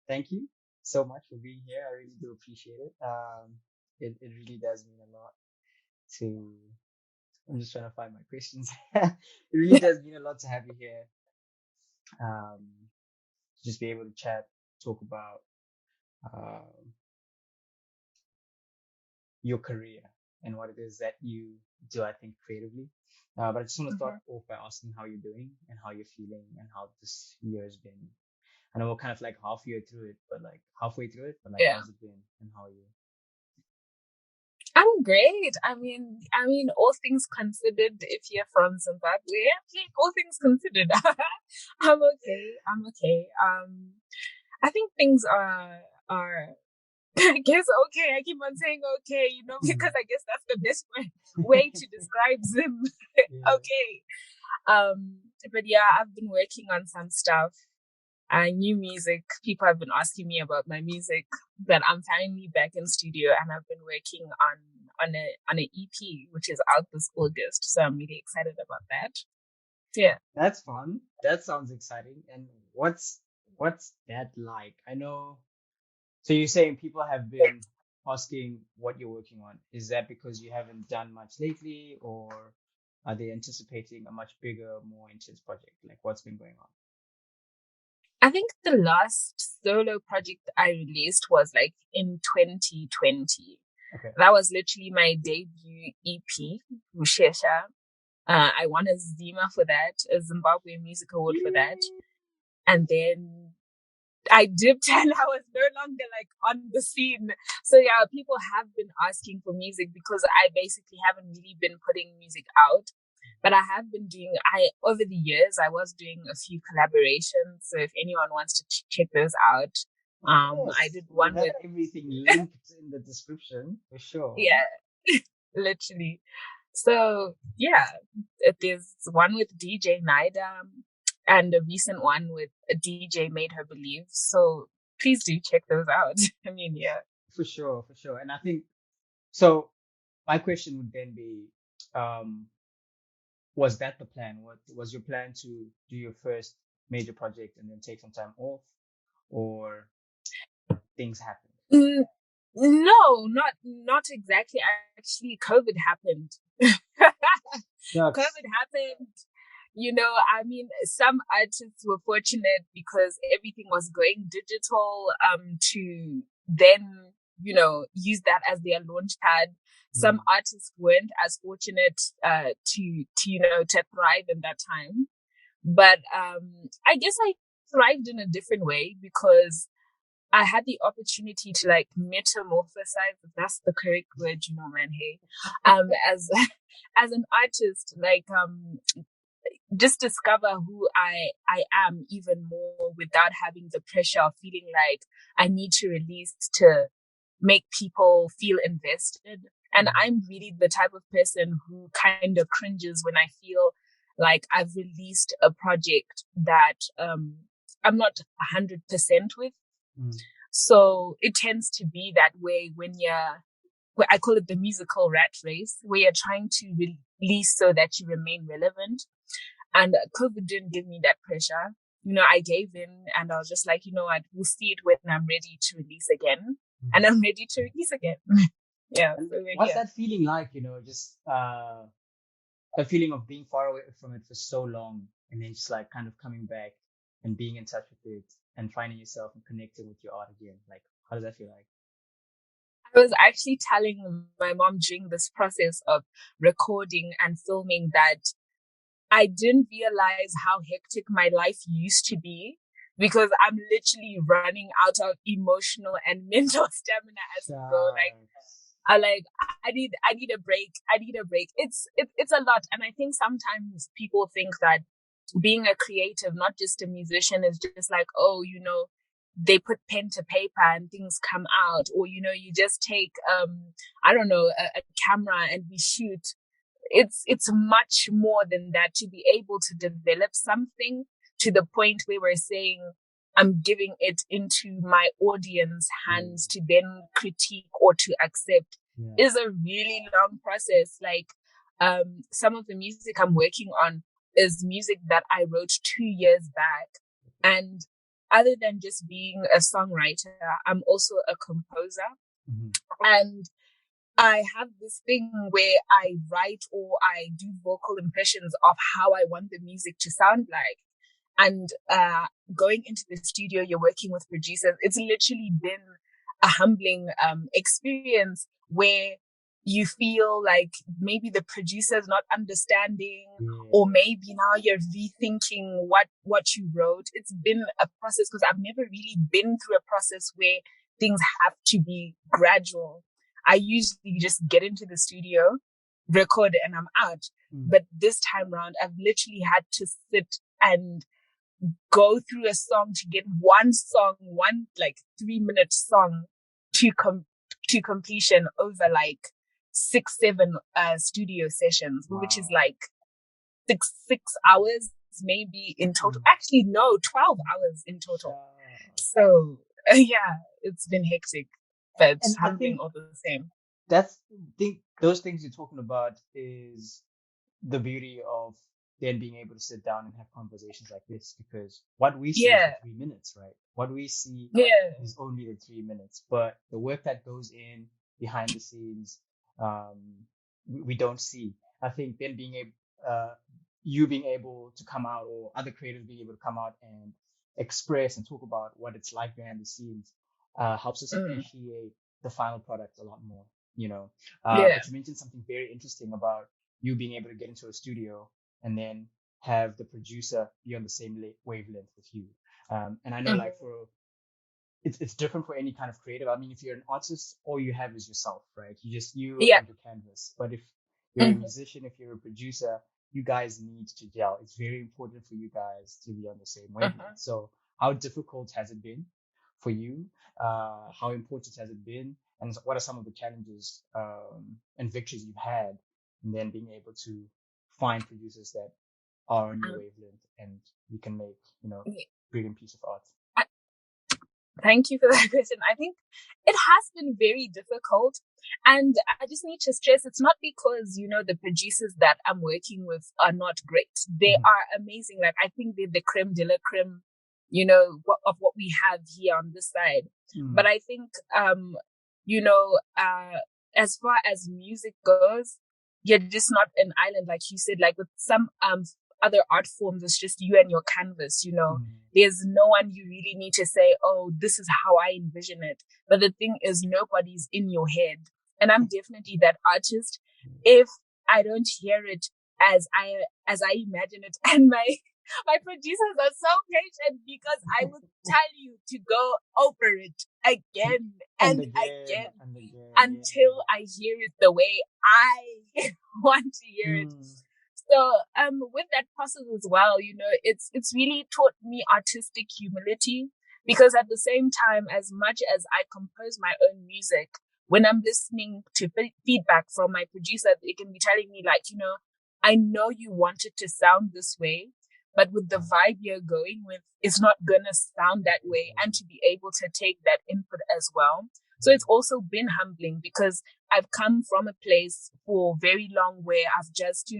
thank you so much for being here. I really do appreciate it. It really does mean a lot to. I'm just trying to find my questions. It really does mean a lot to have you here. To just be able to chat, talk about um, your career and what it is that you do, I think, creatively. But I just want to start off by asking how you're doing and how you're feeling and how this year has been. I know we're kind of like halfway through it, but like halfway through it, but like Yeah. how's it been and how are you? I'm great. I mean, all things considered, if you're from Zimbabwe, like all things considered, I'm okay. I'm okay. I think things are I guess okay. I keep on saying okay, because I guess that's the best way to describe Zim. Yeah, Okay. But yeah, I've been working on some stuff. New music. People have been asking me about my music, but I'm finally back in studio and I've been working on an EP which is out this August. So I'm really excited about that. Yeah. that's fun. That sounds exciting. And what's that like? I know. So you're saying people have been asking what you're working on. Is that because you haven't done much lately, or are they anticipating a much bigger, more intense project? Like what's been going on? I think the last solo project I released was like in 2020. Okay. That was literally my debut EP, Ushesha. I won a ZIMA for that, a Zimbabwean Music Award for that. And then I dipped and I was no longer like on the scene. So yeah, people have been asking for music because I basically haven't really been putting music out. But I have been doing, over the years, I was doing a few collaborations. So if anyone wants to check those out, Of I course, did we'll one have with, everything linked in the description for sure. yeah, literally. So yeah, there's one with DJ Nida and a recent one with a DJ Made Her Believe. So please do check those out. I mean, yeah. For sure, for sure. And I think so. My question would then be, um, was that the plan? What was your plan to do your first major project and then take some time off, or things happened? Mm, no, not exactly. Actually, COVID happened. Shucks. COVID happened. I mean, some artists were fortunate because everything was going digital, to then, use that as their launch pad. Some Mm, artists weren't as fortunate, to thrive in that time. But, I guess I thrived in a different way because I had the opportunity to like metamorphosize, if that's the correct word, man, hey, as, as an artist, like, just discover who I am even more without having the pressure of feeling like I need to release to make people feel invested. And mm, I'm really the type of person who kind of cringes when I feel like I've released a project that I'm not 100% with. mm, So it tends to be that way when I call it the musical rat race, where you're trying to release so that you remain relevant. And COVID didn't give me that pressure. I gave in and I was just like, you know what, we'll see it when I'm ready to release again. mm. And I'm ready to release again. Yeah, And so we're what's here. that feeling like? Just a feeling of being far away from it for so long, and then just like kind of coming back and being in touch with it and finding yourself and connecting with your art again. Like, how does that feel like? I was actually telling my mom during this process of recording and filming that I didn't realize how hectic my life used to be because I'm literally running out of emotional and mental stamina as we go. Shucks. I need a break. I need a break. It's a lot. And I think sometimes people think that being a creative, not just a musician, is just like, oh, they put pen to paper and things come out, or, you just take, I don't know, a camera and we shoot. It's much more than that to be able to develop something to the point where we're saying, I'm giving it into my audience Yeah. hands to then critique or to accept Yeah. is a really long process. Like, some of the music I'm working on is music that I wrote 2 years back. And other than just being a songwriter, I'm also a composer. Mm-hmm. And I have this thing where I write or I do vocal impressions of how I want the music to sound like. And going into the studio, you're working with producers. It's literally been a humbling experience where you feel like maybe the producer's not understanding, or maybe now you're rethinking what you wrote. It's been a process because I've never really been through a process where things have to be gradual. I usually just get into the studio, record, and I'm out. But this time around, I've literally had to sit and go through a song to get one like 3-minute song to completion over like 6-7 studio sessions. Wow. Which is like six hours maybe in total. Actually, no, 12 hours in total. So yeah, it's been hectic, but humbling all the same. Those things you're talking about is the beauty of then being able to sit down and have conversations like this, because what we see is the 3 minutes, right? What we see is only the 3 minutes, but the work that goes in behind the scenes, we don't see. I think then you being able to come out, or other creators being able to come out and express and talk about what it's like behind the scenes, helps us appreciate the final product a lot more, you know. But you mentioned something very interesting about you being able to get into a studio and then have the producer be on the same wavelength with you. And I know like it's different for any kind of creative. I mean, if you're an artist, all you have is yourself, right? You and your canvas. But if you're a musician, if you're a producer, you guys need to gel. It's very important for you guys to be on the same wavelength. So how difficult has it been for you? How important has it been? And what are some of the challenges and victories you've had, and then being able to find producers that are on your wavelength and you can make, brilliant piece of art? Thank you for that question. I think it has been very difficult. And I just need to stress, it's not because, the producers that I'm working with are not great. They are amazing. Like, I think they're the creme de la creme, of what we have here on this side. But I think, as far as music goes, you're just not an island, like you said. Like with some other art forms, it's just you and your canvas. There's no one you really need to say, oh, this is how I envision it. But the thing is, nobody's in your head, and I'm definitely that artist. If I don't hear it as I imagine it, and my producers are so patient, because I would tell you to go over it again and again until I hear it the way I want to hear it. So with that process as well, it's really taught me artistic humility, because at the same time, as much as I compose my own music, when I'm listening to feedback from my producer, they can be telling me like, I know you want it to sound this way, but with the vibe you're going with, it's not going to sound that way, and to be able to take that input as well. So it's also been humbling, because I've come from a place for very long where I've just,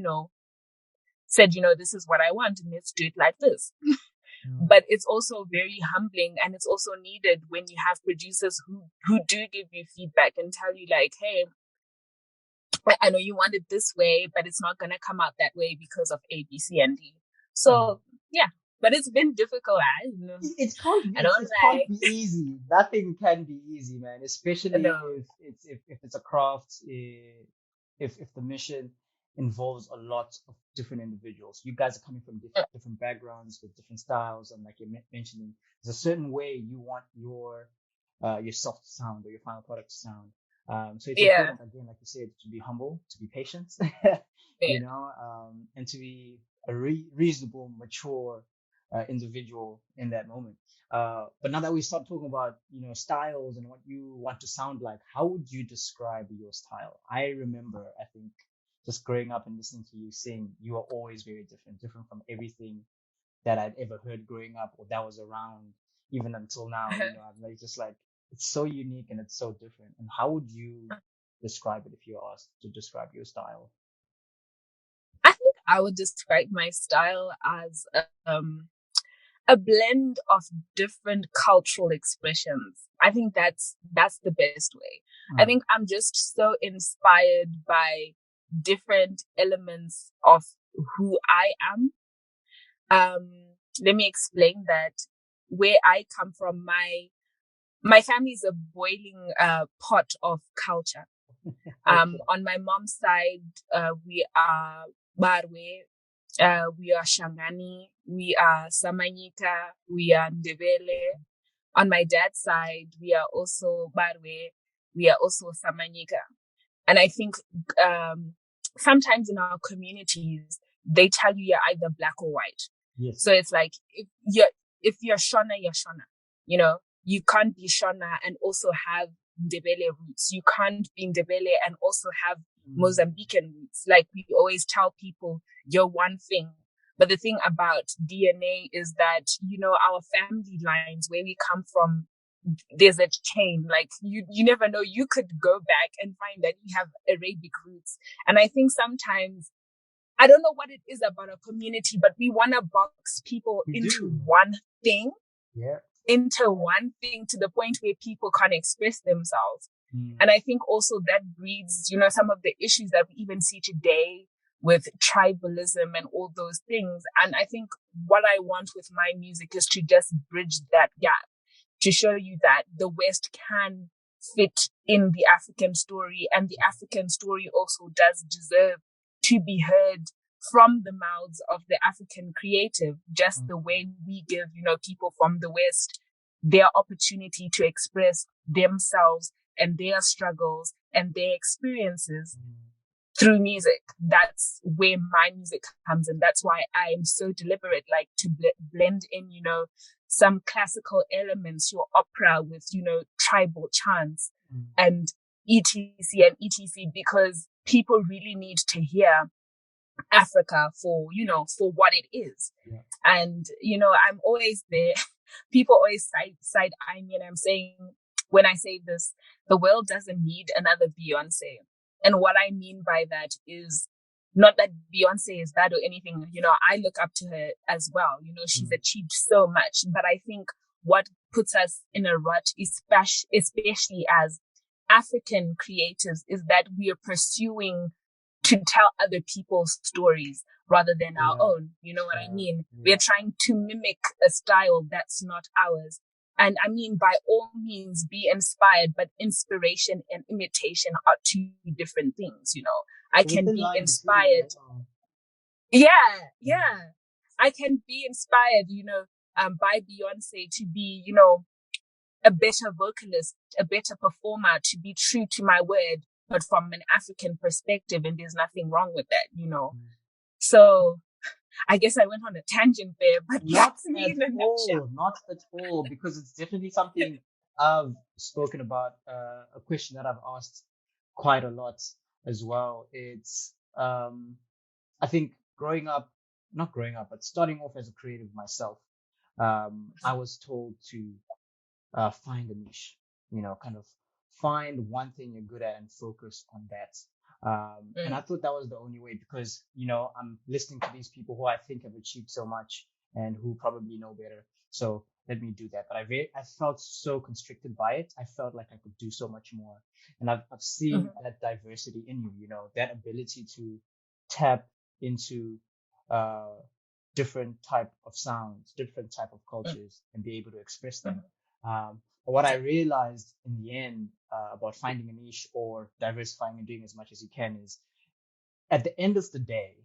said, this is what I want and let's do it like this. But it's also very humbling, and it's also needed when you have producers who do give you feedback and tell you like, hey, I know you want it this way, but it's not going to come out that way because of A, B, C, and D. So yeah, but it's been difficult. It can't be easy. Nothing can be easy, man. Especially if it's a craft. If the mission involves a lot of different individuals. You guys are coming from different backgrounds with different styles, and like you're mentioning, there's a certain way you want your yourself to sound, or your final product to sound. So it's important, again, like you said, to be humble, to be patient, and to be a reasonable, mature individual in that moment. But now that we start talking about, styles and what you want to sound like, how would you describe your style? I remember, I think, just growing up and listening to you sing, you are always very different from everything that I'd ever heard growing up, or that was around even until now. I'm like, just like, it's so unique and it's so different. And how would you describe it if you're asked to describe your style? I think I would describe my style as a blend of different cultural expressions. I think that's the best way. I think I'm just so inspired by different elements of who I am. Let me explain that. Where I come from, my family is a boiling pot of culture. Okay. On my mom's side, we are Barwe, we are Shangani, we are Samanyika, we are Ndebele. On my dad's side, we are also Barwe, we are also Samanyika. And I think sometimes in our communities, they tell you you're either black or white. Yes. So it's like if you're Shona, you're Shona. You know, you can't be Shona and also have Ndebele roots. You can't be Ndebele and also have Mozambican roots. Like we always tell people, you're one thing. But the thing about DNA is that, you know, our family lines, where we come from, there's a chain. Like you never know. You could go back and find that you have Arabic roots. And I think sometimes, I don't know what it is about a community, but we want to box people into one thing. Yeah. Into one thing to the point where people can't express themselves. And I think also that breeds, you know, some of the issues that we even see today with tribalism and all those things. And I think what I want with my music is to just bridge that gap, to show you that the West can fit in the African story, and the African story also does deserve to be heard from the mouths of the African creative, just the way we give, you know, people from the West their opportunity to express themselves and their struggles and their experiences through music. That's where my music comes in. That's why I'm so deliberate, like to blend in, you know, some classical elements, your opera with, you know, tribal chants and etc and etc, because people really need to hear Africa for, you know, for what it is. Yeah. And, you know, I'm always there. People always side eye me, and I'm saying, when I say this, the world doesn't need another Beyonce. And what I mean by that is not that Beyonce is bad or anything. You know, I look up to her as well. You know, she's achieved so much. But I think what puts us in a rut, especially as African creatives, is that we are pursuing to tell other people's stories rather than our own. You know what I mean? We're trying to mimic a style that's not ours. And I mean, by all means, be inspired, but inspiration and imitation are two different things, you know. I can be inspired. Yeah. I can be inspired, you know, by Beyonce to be, you know, a better vocalist, a better performer, to be true to my word, but from an African perspective. And there's nothing wrong with that, you know. So I guess I went on a tangent there, but not at all, because it's definitely something I've spoken about, a question that I've asked quite a lot as well. It's, I think but starting off as a creative myself, I was told to, find a niche, you know, kind of find one thing you're good at and focus on that. And I thought that was the only way, because, you know, I'm listening to these people who I think have achieved so much and who probably know better. So let me do that. But I felt so constricted by it. I felt like I could do so much more. And I've seen that diversity in you, you know, that ability to tap into, different type of sounds, different type of cultures, and be able to express them. But what I realized in the end, about finding a niche or diversifying and doing as much as you can is, at the end of the day,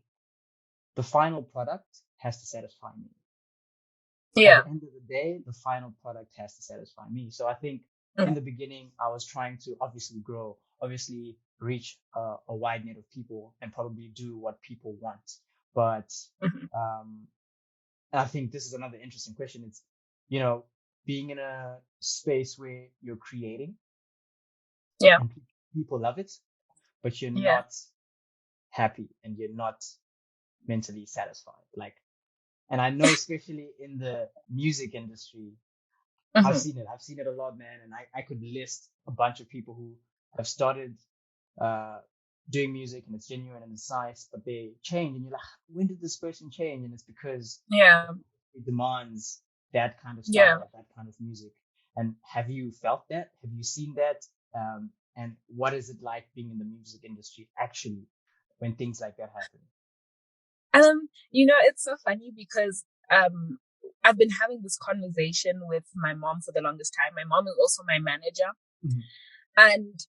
the final product has to satisfy me. Yeah. At the end of the day, the final product has to satisfy me. So I think in the beginning, I was trying to obviously grow, obviously reach a wide net of people and probably do what people want. But I think this is another interesting question. It's, you know, being in a space where you're creating, and people love it, but you're not happy and you're not mentally satisfied. Like, and I know, especially in the music industry, I've seen it a lot, man. And I could list a bunch of people who have started, doing music, and it's genuine and it's nice, but they change, and you're like, when did this person change? And it's because it demands that kind of Yeah. style, that kind of music. And have you felt that? Have you seen that? And what is it like being in the music industry actually when things like that happen? It's so funny because I've been having this conversation with my mom for the longest time. My mom is also my manager. Mm-hmm. And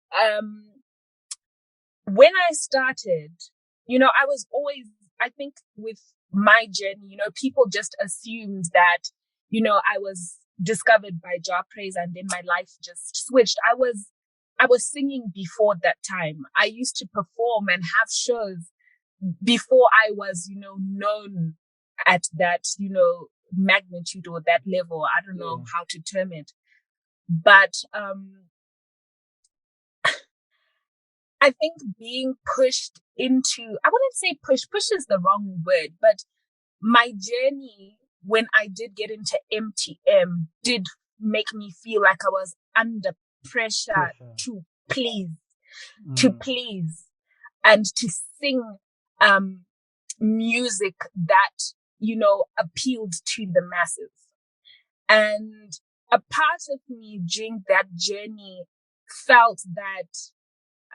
when I started, I was always, I think with my journey, people just assumed that, I was discovered by job praise and then my life just switched. I was singing before that time. I used to perform and have shows before I was, known at that, magnitude or that level. I don't know how to term it. But I think being pushed into, I wouldn't say push is the wrong word, but my journey when I did get into MTM did make me feel like I was under pressure to please, and to sing music that, appealed to the masses. And a part of me during that journey felt that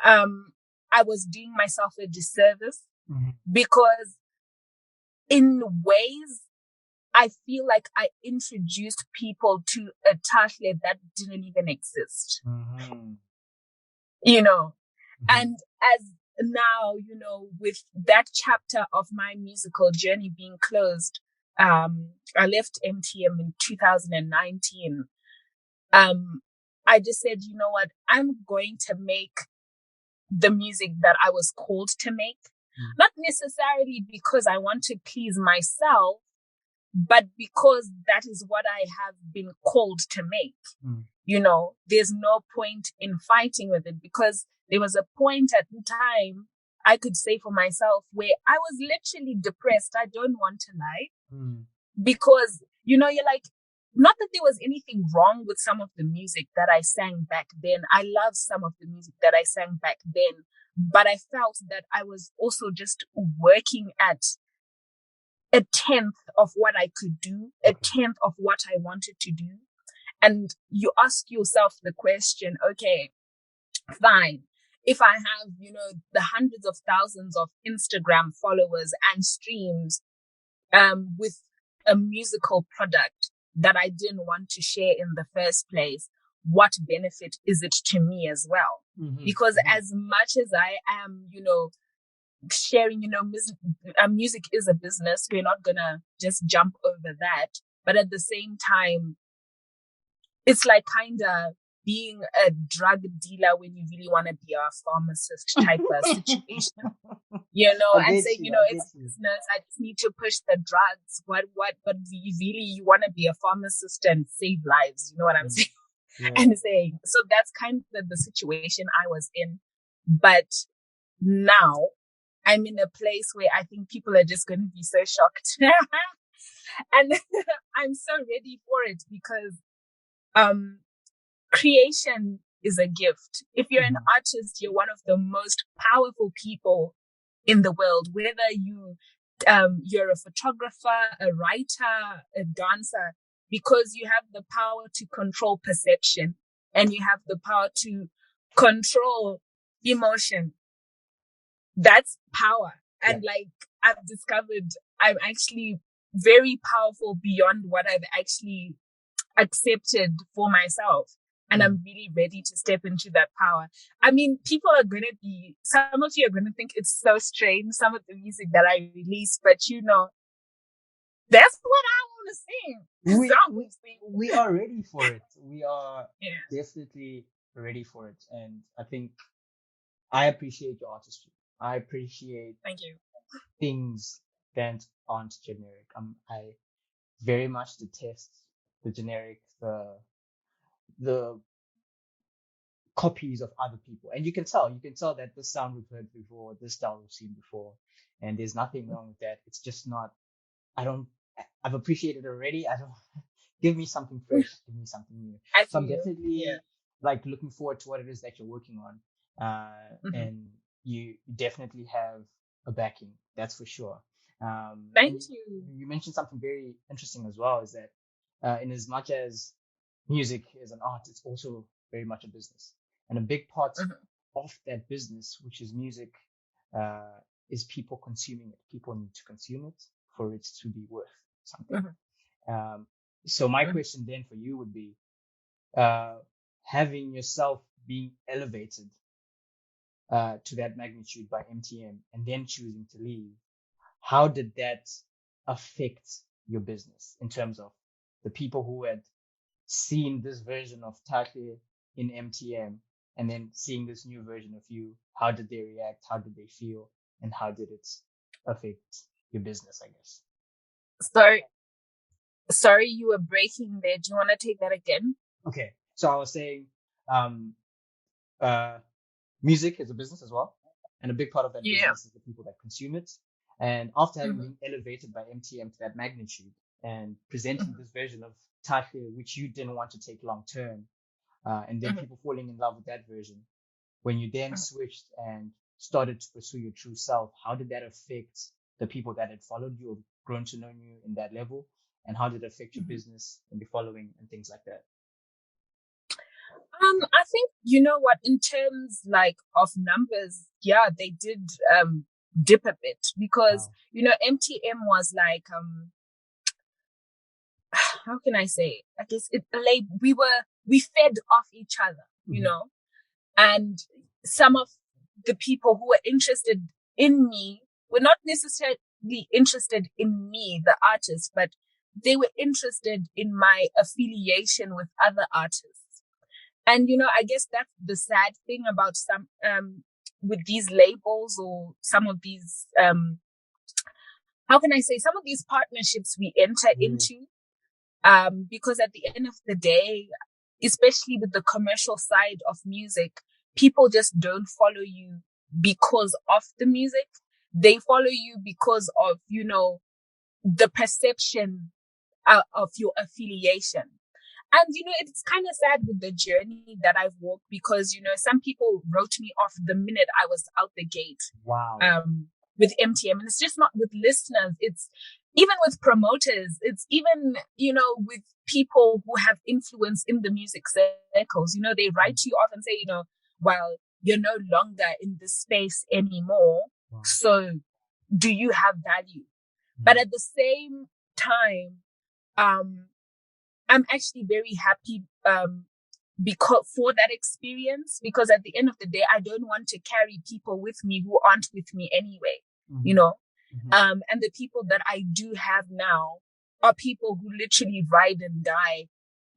I was doing myself a disservice, because in ways I feel like I introduced people to a Tahle that didn't even exist. And as now, with that chapter of my musical journey being closed, I left MTM in 2019. I just said, you know what, I'm going to make the music that I was called to make, not necessarily because I want to please myself, but because that is what I have been called to make. There's no point in fighting with it, because there was a point at the time, I could say for myself, where I was literally depressed. I don't want to lie, because, you're like, not that there was anything wrong with some of the music that I sang back then. I love some of the music that I sang back then, but I felt that I was also just working at a 10th of what I could do, a 10th of what I wanted to do. And you ask yourself the question, okay, fine. If I have, the hundreds of thousands of Instagram followers and streams, with a musical product that I didn't want to share in the first place, what benefit is it to me as well? Because as much as I am, sharing, music is a business. We're not gonna just jump over that. But at the same time, it's like kind of being a drug dealer when you really want to be a pharmacist type of situation, and say, it's business. I just need to push the drugs. But you want to be a pharmacist and save lives. You know what I'm saying? And saying, so that's kind of the situation I was in. But now I'm in a place where I think people are just going to be so shocked. And I'm so ready for it, because creation is a gift. If you're an artist, you're one of the most powerful people in the world, whether you're a photographer, a writer, a dancer, because you have the power to control perception and you have the power to control emotion. That's power. And like I've discovered, I'm actually very powerful beyond what I've actually accepted for myself. And I'm really ready to step into that power. I mean, some of you are going to think it's so strange, some of the music that I release, but that's what I want to sing. We are ready for it. We are definitely ready for it. And I think I appreciate your artistry. I appreciate Thank you. Things that aren't generic. I very much detest the generic, the copies of other people. And you can tell that this sound we've heard before, this style we've seen before, and there's nothing wrong with that. It's just not, I've appreciated it already. Give me something fresh, give me something new. So I'm definitely like looking forward to what it is that you're working on. And you definitely have a backing, that's for sure. Thank you. You mentioned something very interesting as well, is that in as much as music is an art, it's also very much a business. And a big part of that business, which is music, is people consuming it. People need to consume it for it to be worth something. So my question then for you would be, having yourself being elevated to that magnitude by MTM and then choosing to leave, how did that affect your business in terms of the people who had seen this version of Tahle in MTM and then seeing this new version of you? How did they react? How did they feel? And how did it affect your business, I guess? Sorry, you were breaking there. Do you want to take that again? Okay. So I was saying, music is a business as well. And a big part of that business is the people that consume it. And after having been elevated by MTM to that magnitude and presenting this version of Tahle, which you didn't want to take long term, and then people falling in love with that version, when you then switched and started to pursue your true self, how did that affect the people that had followed you or grown to know you in that level? And how did it affect your business and the following and things like that? I think, you know what, in terms like of numbers, yeah, they did dip a bit because, you know, MTM was like, how can I say? I guess it like we fed off each other, you know, and some of the people who were interested in me were not necessarily interested in me, the artist, but they were interested in my affiliation with other artists. And, you know, I guess that's the sad thing about some, with these labels or some of these, how can I say, some of these partnerships we enter into, because at the end of the day, especially with the commercial side of music, people just don't follow you because of the music. They follow you because of, you know, the perception of your affiliation. And, you know, it's kind of sad with the journey that I've walked because, you know, some people wrote me off the minute I was out the gate. Wow. With MTM. And it's just not with listeners. It's even with promoters. It's even, you know, with people who have influence in the music circles. You know, they write you off and say, you know, well, you're no longer in this space anymore. Wow. So do you have value? But at the same time, I'm actually very happy because for that experience, because at the end of the day, I don't want to carry people with me who aren't with me anyway, you know. And the people that I do have now are people who literally ride and die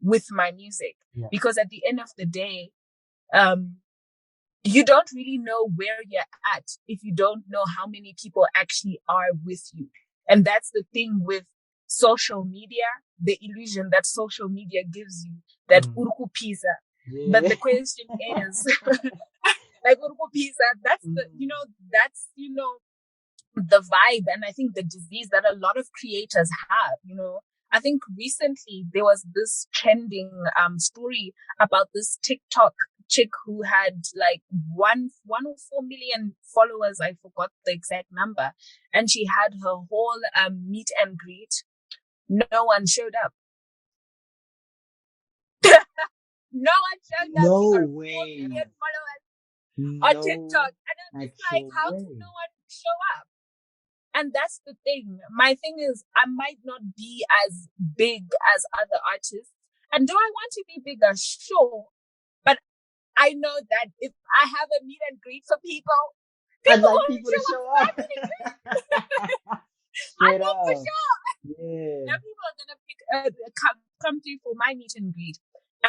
with my music. Yeah. Because at the end of the day, you don't really know where you're at if you don't know how many people actually are with you. And that's the thing with social media, the illusion that social media gives you, that urku pizza. Yeah. But the question is, like urku pizza, that's the, you know, that's, you know, the vibe. And I think the disease that a lot of creators have, you know, I think recently there was this trending story about this TikTok chick who had like 104 million followers. I forgot the exact number. And she had her whole meet and greet. No one showed up. No one showed up. No she got way. 4 million followers on TikTok. And I'm just like, how can no one show up? And that's the thing. My thing is, I might not be as big as other artists. And do I want to be bigger? Sure. But I know that if I have a meet and greet for people, I'd like people to show up. I know for sure. Yeah. Now people are gonna come through for my meet and greet,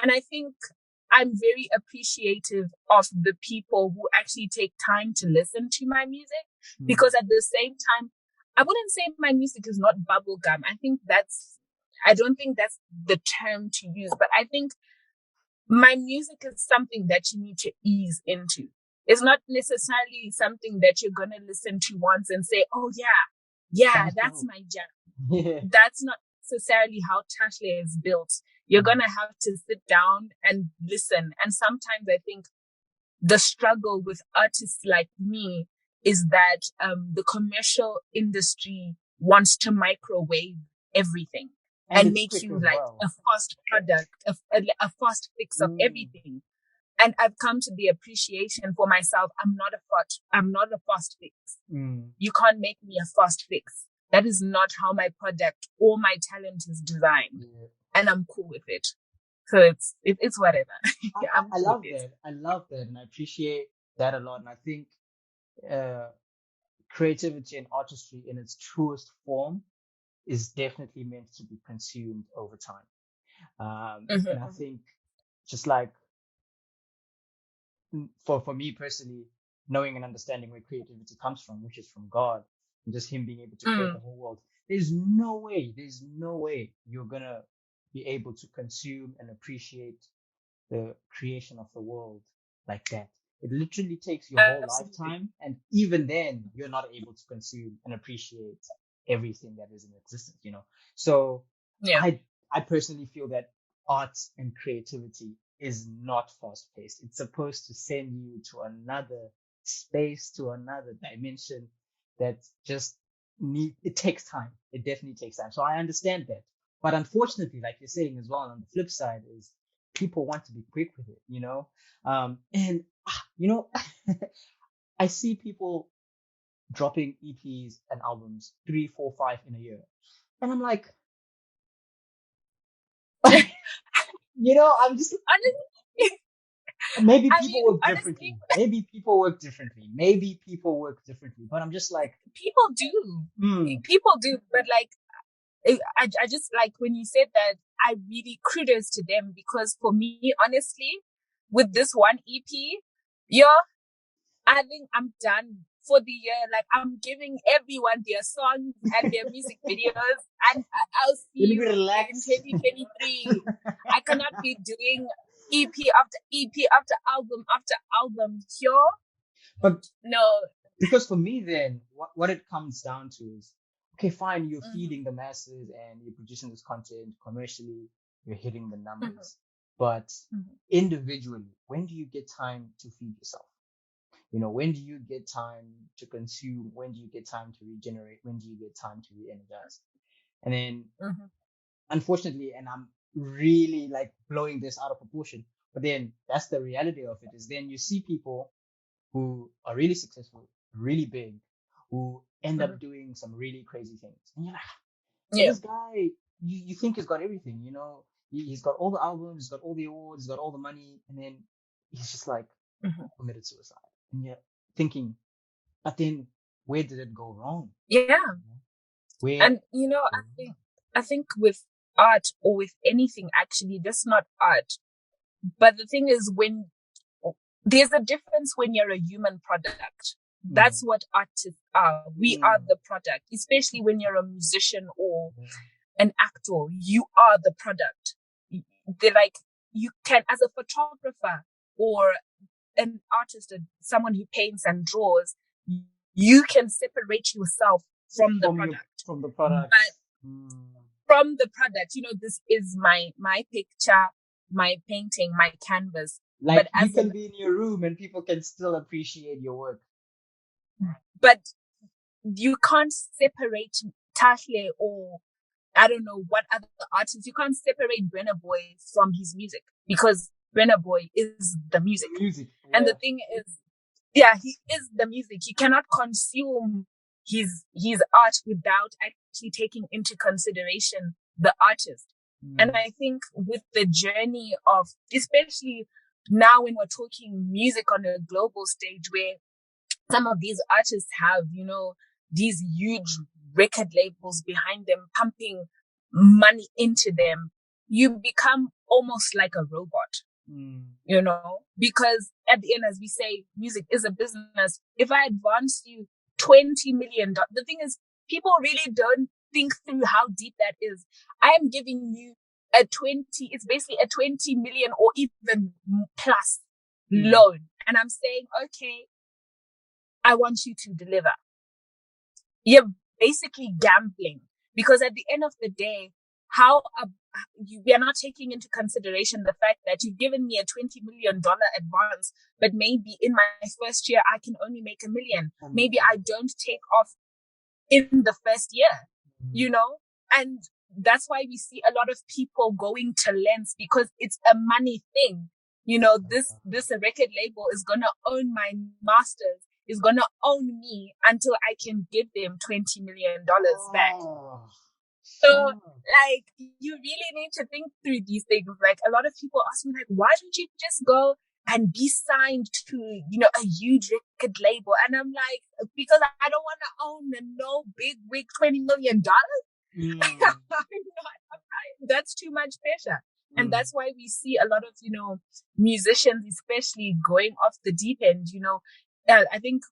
and I think I'm very appreciative of the people who actually take time to listen to my music, because at the same time, I wouldn't say my music is not bubblegum. I don't think that's the term to use, but I think my music is something that you need to ease into. It's not necessarily something that you're gonna listen to once and say, oh yeah, that's my jam. Yeah. That's not necessarily how Tahle is built. You're going to have to sit down and listen. And sometimes I think the struggle with artists like me is that the commercial industry wants to microwave everything. and it's make quick you as like well. a fast product, a fast fix of everything. And I've come to the appreciation for myself. I'm not a fast fix. You can't make me a fast fix. That is not how my product or my talent is designed. And I'm cool with it. So it's whatever. I love that. I love that. And I appreciate that a lot. And I think, creativity and artistry in its truest form is definitely meant to be consumed over time. And I think just like for me personally, knowing and understanding where creativity comes from, which is from God, and just Him being able to create the whole world, there's no way you're gonna be able to consume and appreciate the creation of the world like that. It literally takes your whole lifetime, and even then, you're not able to consume and appreciate everything that is in existence, you know? So I personally feel that art and creativity is not fast paced. It's supposed to send you to another space, to another dimension that just it takes time. It definitely takes time. So I understand that. But unfortunately, like you're saying as well, on the flip side is people want to be quick with it, you know? And you know, I see people dropping EPs and albums 3, 4, 5 in a year. And I'm like, you know, I'm just honestly, maybe people work differently. Maybe people work differently. But I'm just like, people do. But like, I just like when you said that, I really kudos to them, because for me, honestly, with this one EP, I think I'm done for the year. Like, I'm giving everyone their songs and their music videos, and I'll see you in 2023. I cannot be doing EP after EP after album here. But no, because for me, then what it comes down to is, okay, fine, you're feeding the masses and you're producing this content commercially, you're hitting the numbers, but individually, when do you get time to feed yourself? You know, when do you get time to consume? When do you get time to regenerate? When do you get time to re-energize? And then, unfortunately, and I'm really like blowing this out of proportion, but then that's the reality of it, is then you see people who are really successful, really big, who end up doing some really crazy things. And you're like, so this guy, you think he's got everything, you know, he's got all the albums, he's got all the awards, he's got all the money, and then he's just like committed suicide. And you're thinking, but then where did it go wrong? Where? And you know, I think with art, or with anything actually, that's not art. But the thing is, when there's a difference when you're a human product. That's what artists are. We are the product, especially when you're a musician or an actor. You are the product. They're like, you can, as a photographer or an artist, someone who paints and draws, you can separate yourself from the product. From the product. But from the product, you know, this is my picture, my painting, my canvas. Like, but you can be in your room and people can still appreciate your work. But you can't separate Tahle or I don't know what other artists. You can't separate Burna Boy from his music, because Burna Boy is the music. And the thing is, he is the music. You cannot consume his art without actually taking into consideration the artist. And I think with the journey of, especially now when we're talking music on a global stage, where some of these artists have, you know, these huge record labels behind them, pumping money into them, you become almost like a robot, you know, because at the end, as we say, music is a business. If I advance you $20 million, the thing is, people really don't think through how deep that is. I am giving you it's basically a 20 million or even plus loan. And I'm saying, okay, I want you to deliver. You're basically gambling, because at the end of the day, we are not taking into consideration the fact that you've given me a $20 million advance, but maybe in my first year, I can only make $1 million. Maybe I don't take off in the first year, you know? And that's why we see a lot of people going to lengths, because it's a money thing. This record label is going to own my masters, is going to own me until I can give them $20 million back. So, like, you really need to think through these things. Like, a lot of people ask me, like, why don't you just go and be signed to, a huge record label? And I'm like, because I don't want to own no big wig $20 million. That's too much pressure. And that's why we see a lot of, musicians, especially going off the deep end. I think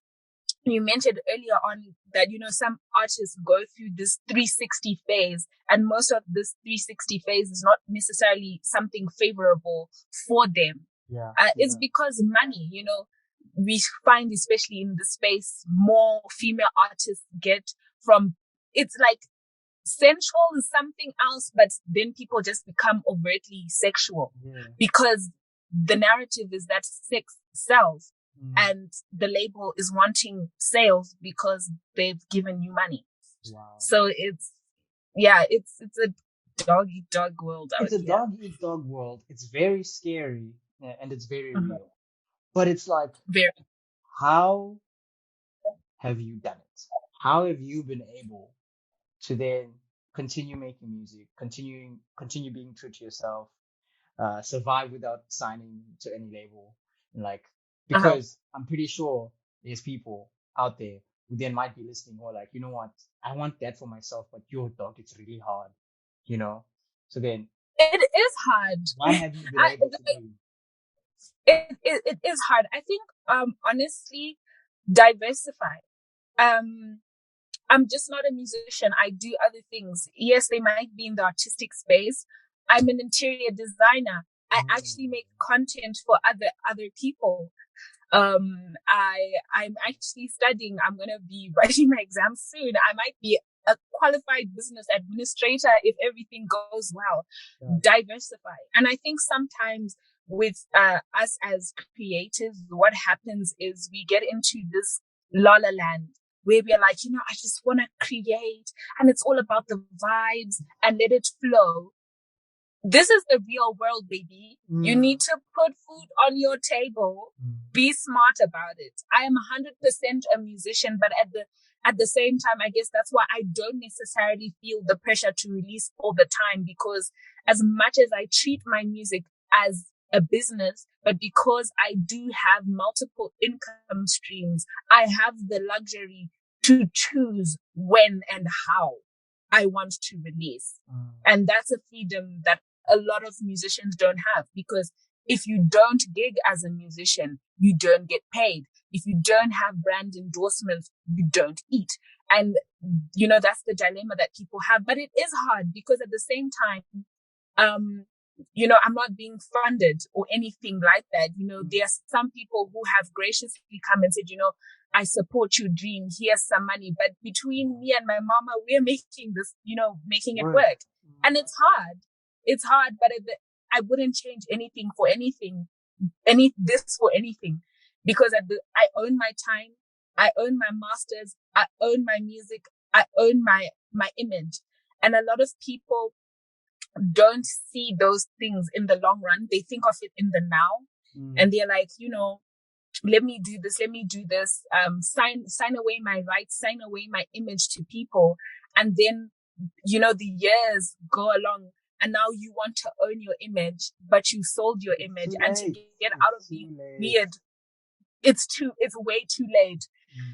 you mentioned earlier on that, some artists go through this 360 phase, and most of this 360 phase is not necessarily something favorable for them. It's because money, we find, especially in the space, more female artists get from, it's like sensual is something else, but then people just become overtly sexual because the narrative is that sex sells. And the label is wanting sales because they've given you money. Wow. So it's a dog eat dog world. It's a dog eat dog world. It's very scary and it's very real. But it's like, how have you done it? How have you been able to then continue making music, continue being true to yourself, survive without signing to any label, and because I'm pretty sure there's people out there who then might be listening or like, you know what, I want that for myself, but your dog, it's really hard, So then it is hard. Why have you been able to do? It is hard. I think honestly, diversify. I'm just not a musician. I do other things. Yes, they might be in the artistic space. I'm an interior designer. I actually make content for other people. I'm actually studying. I'm going to be writing my exams soon. I might be a qualified business administrator if everything goes well. Diversify. And I think sometimes with us as creatives, what happens is we get into this la la land where we're like, I just want to create, and it's all about the vibes and let it flow. This is the real world, baby. You need to put food on your table. Be smart about it. I am 100% a musician, but at the same time, I guess that's why I don't necessarily feel the pressure to release all the time, because as much as I treat my music as a business, but because I do have multiple income streams, I have the luxury to choose when and how I want to release. And that's a freedom that a lot of musicians don't have, because if you don't gig as a musician, you don't get paid. If you don't have brand endorsements, you don't eat. And, that's the dilemma that people have. But it is hard because at the same time, I'm not being funded or anything like that. There are some people who have graciously come and said, I support your dream. Here's some money. But between me and my mama, we're making this, making it work. And it's hard. It's hard, but I wouldn't change anything for anything, for anything, because I own my time. I own my masters. I own my music. I own my image. And a lot of people don't see those things in the long run. They think of it in the now, and they're like, let me do this. Let me do this. Sign away my rights, sign away my image to people. And then, the years go along, and now you want to own your image, but you sold your image. And to get out of being weird, it's way too late.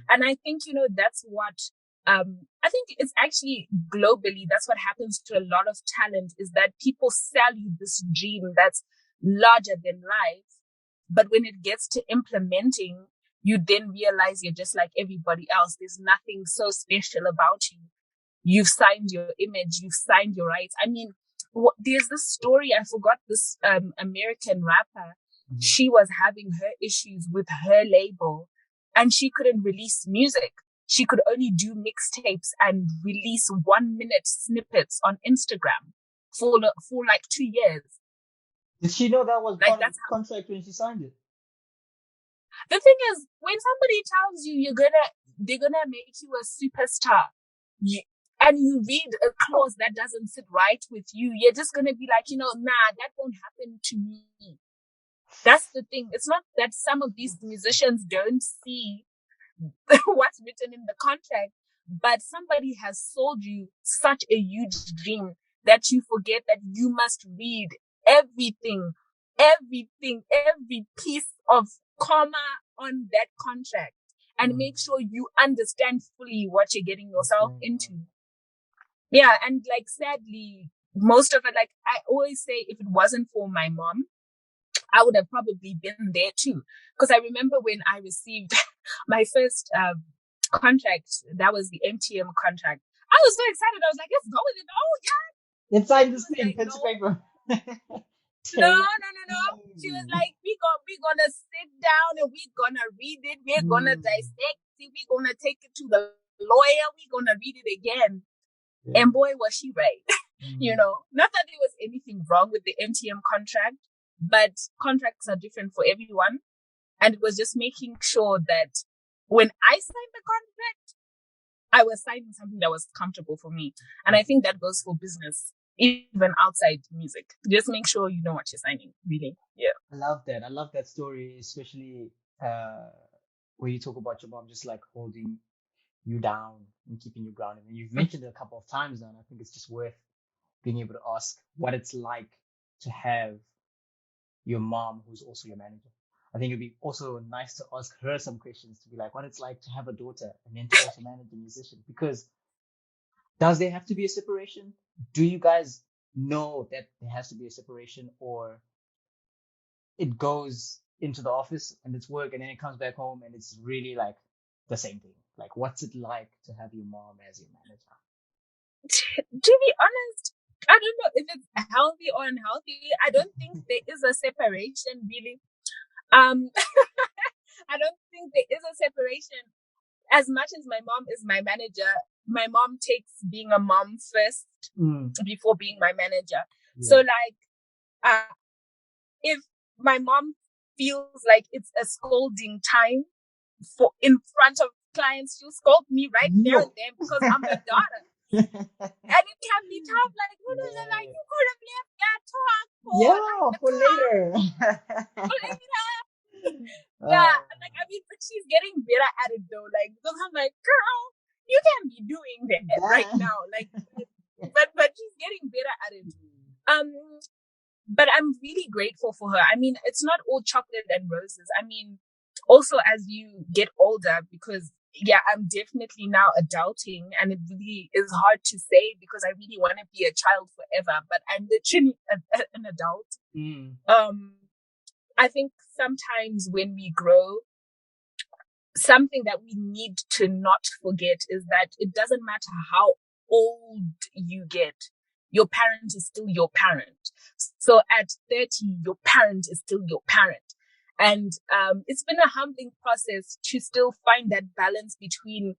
And I think, that's what, I think it's actually globally, that's what happens to a lot of talent, is that people sell you this dream that's larger than life. But when it gets to implementing, you then realize you're just like everybody else. There's nothing so special about you. You've signed your image. You've signed your rights. I mean, there's this story. I forgot this American rapper. She was having her issues with her label, and she couldn't release music. She could only do mixtapes and release 1-minute snippets on Instagram for like 2 years. Did she know that was part of the contract when she signed it? The thing is, when somebody tells you they're gonna make you a superstar, and you read a clause that doesn't sit right with you, you're just going to be like, nah, that won't happen to me. That's the thing. It's not that some of these musicians don't see what's written in the contract, but somebody has sold you such a huge dream that you forget that you must read everything, every piece of comma on that contract and make sure you understand fully what you're getting yourself into. Yeah. And like, sadly, most of it, like I always say, if it wasn't for my mom, I would have probably been there too. Because I remember when I received my first contract, that was the MTM contract. I was so excited. I was like, let's go with it. Oh, yeah. Inside this thing, pen to paper. No. She was like, we're gonna sit down and we're gonna read it. We're gonna dissect it. We're gonna take it to the lawyer. We're gonna read it again. Yeah. And boy, was she right. Not that there was anything wrong with the MTM contract, but contracts are different for everyone. And it was just making sure that when I signed the contract, I was signing something that was comfortable for me. And I think that goes for business, even outside music. Just make sure you know what you're signing, really. Yeah. I love that. I love that story, especially where you talk about your mom just like holding you down and keeping you grounded. And you've mentioned it a couple of times now, and I think it's just worth being able to ask what it's like to have your mom who's also your manager. I think it'd be also nice to ask her some questions to be like, what it's like to have a daughter and then to also manage a musician. Because does there have to be a separation? Do you guys know that there has to be a separation, or it goes into the office and it's work and then it comes back home and it's really like the same thing? Like, what's it like to have your mom as your manager? To be honest, I don't know if it's healthy or unhealthy. I don't think there is a separation, really. I don't think there is a separation. As much as my mom is my manager, my mom takes being a mom first before being my manager. Yeah. So like, if my mom feels like it's a scolding time in front of clients, she'll scold me right there and then because I'm her daughter. And it can be tough, like, like you could have left that talk for later. Yeah, like, I mean, but she's getting better at it though, like, because I'm like, girl, you can't be doing that right now, like, but she's getting better at it. But I'm really grateful for her. I mean, it's not all chocolate and roses. I mean, also as you get older, because I'm definitely now adulting, and it really is hard to say because I really want to be a child forever, but I'm literally an adult. I think sometimes when we grow, something that we need to not forget is that it doesn't matter how old you get, your parent is still your parent. So at 30, your parent is still your parent. And it's been a humbling process to still find that balance between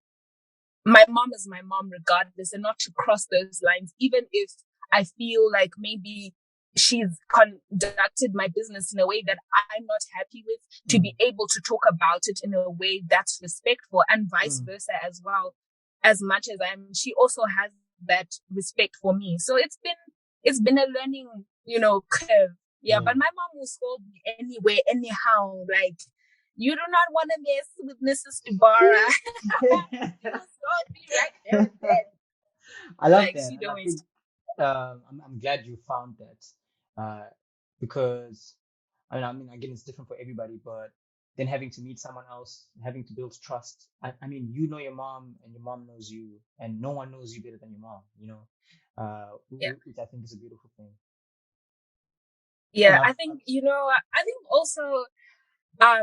my mom is my mom regardless, and not to cross those lines, even if I feel like maybe she's conducted my business in a way that I'm not happy with, to be able to talk about it in a way that's respectful, and vice versa as well. As much as she also has that respect for me. So it's been a learning, curve. Yeah, but my mom will scold me anyway, anyhow. Like, you do not want to mess with Mrs. Ibarra. She will scold me right there and then. I love that. I'm glad you found that. Because I mean, again, it's different for everybody, but then having to meet someone else, having to build trust. I mean, you know your mom and your mom knows you, and no one knows you better than your mom, which I think is a beautiful thing. Yeah, I think, also, I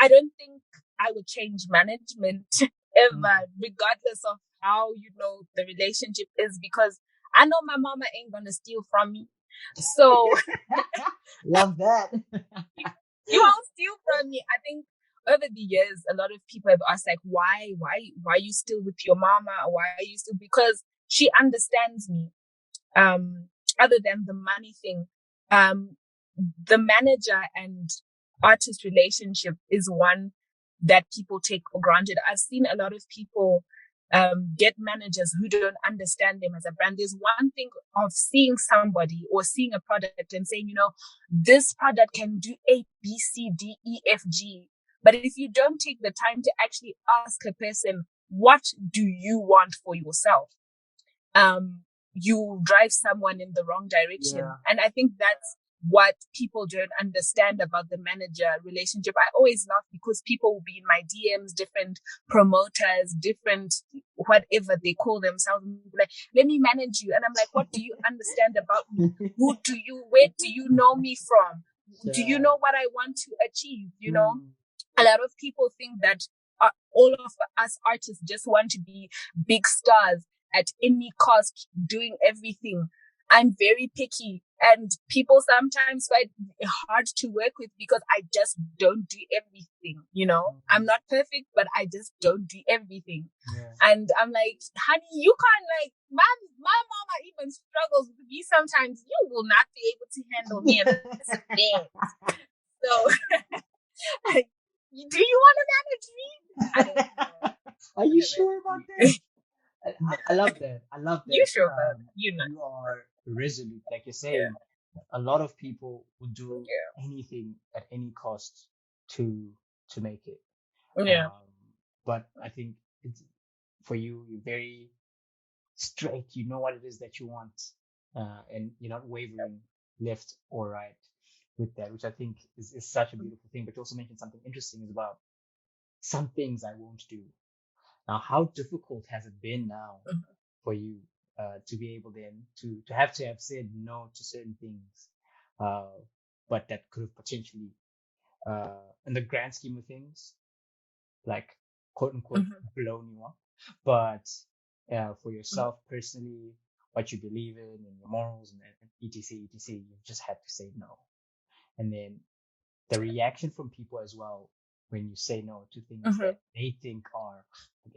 don't think I would change management ever, regardless of how, the relationship is, because I know my mama ain't gonna steal from me. So love that. You won't steal from me. I think over the years, a lot of people have asked, like, why are you still with your mama? Why are you still? Because she understands me. Other than the money thing, the manager and artist relationship is one that people take for granted. I've seen a lot of people get managers who don't understand them as a brand. There's one thing of seeing somebody or seeing a product and saying, this product can do A, B, C, D, E, F, G. But if you don't take the time to actually ask a person, what do you want for yourself? You drive someone in the wrong direction. Yeah. And I think that's what people don't understand about the manager relationship. I always laugh because people will be in my DMs, different promoters, different whatever they call themselves, like, let me manage you. And I'm like, what do you understand about me? Where do you know me from? Yeah. Do you know what I want to achieve? A lot of people think that all of us artists just want to be big stars at any cost, doing everything. I'm very picky, and people sometimes find it hard to work with because I just don't do everything. I'm not perfect, but I just don't do everything. Yeah. And I'm like, honey, you can't, my mama even struggles with me sometimes. You will not be able to handle me in this bed. So, do you want to manage me? I don't know. Are you sure about that? I love that. I love that. You sure about it? You are resolute, like you're saying. Yeah. A lot of people would do anything at any cost to make it. Yeah. But I think for you, you're very straight. You know what it is that you want, and you're not wavering left or right with that, which I think is such a beautiful thing. But you also mentioned something interesting is about some things I won't do. Now, how difficult has it been now for you to be able then to have said no to certain things, but that could have potentially, in the grand scheme of things, like quote unquote blown you up, but for yourself personally, what you believe in and your morals and etc, you've just had to say no, and then the reaction from people as well when you say no to things that they think are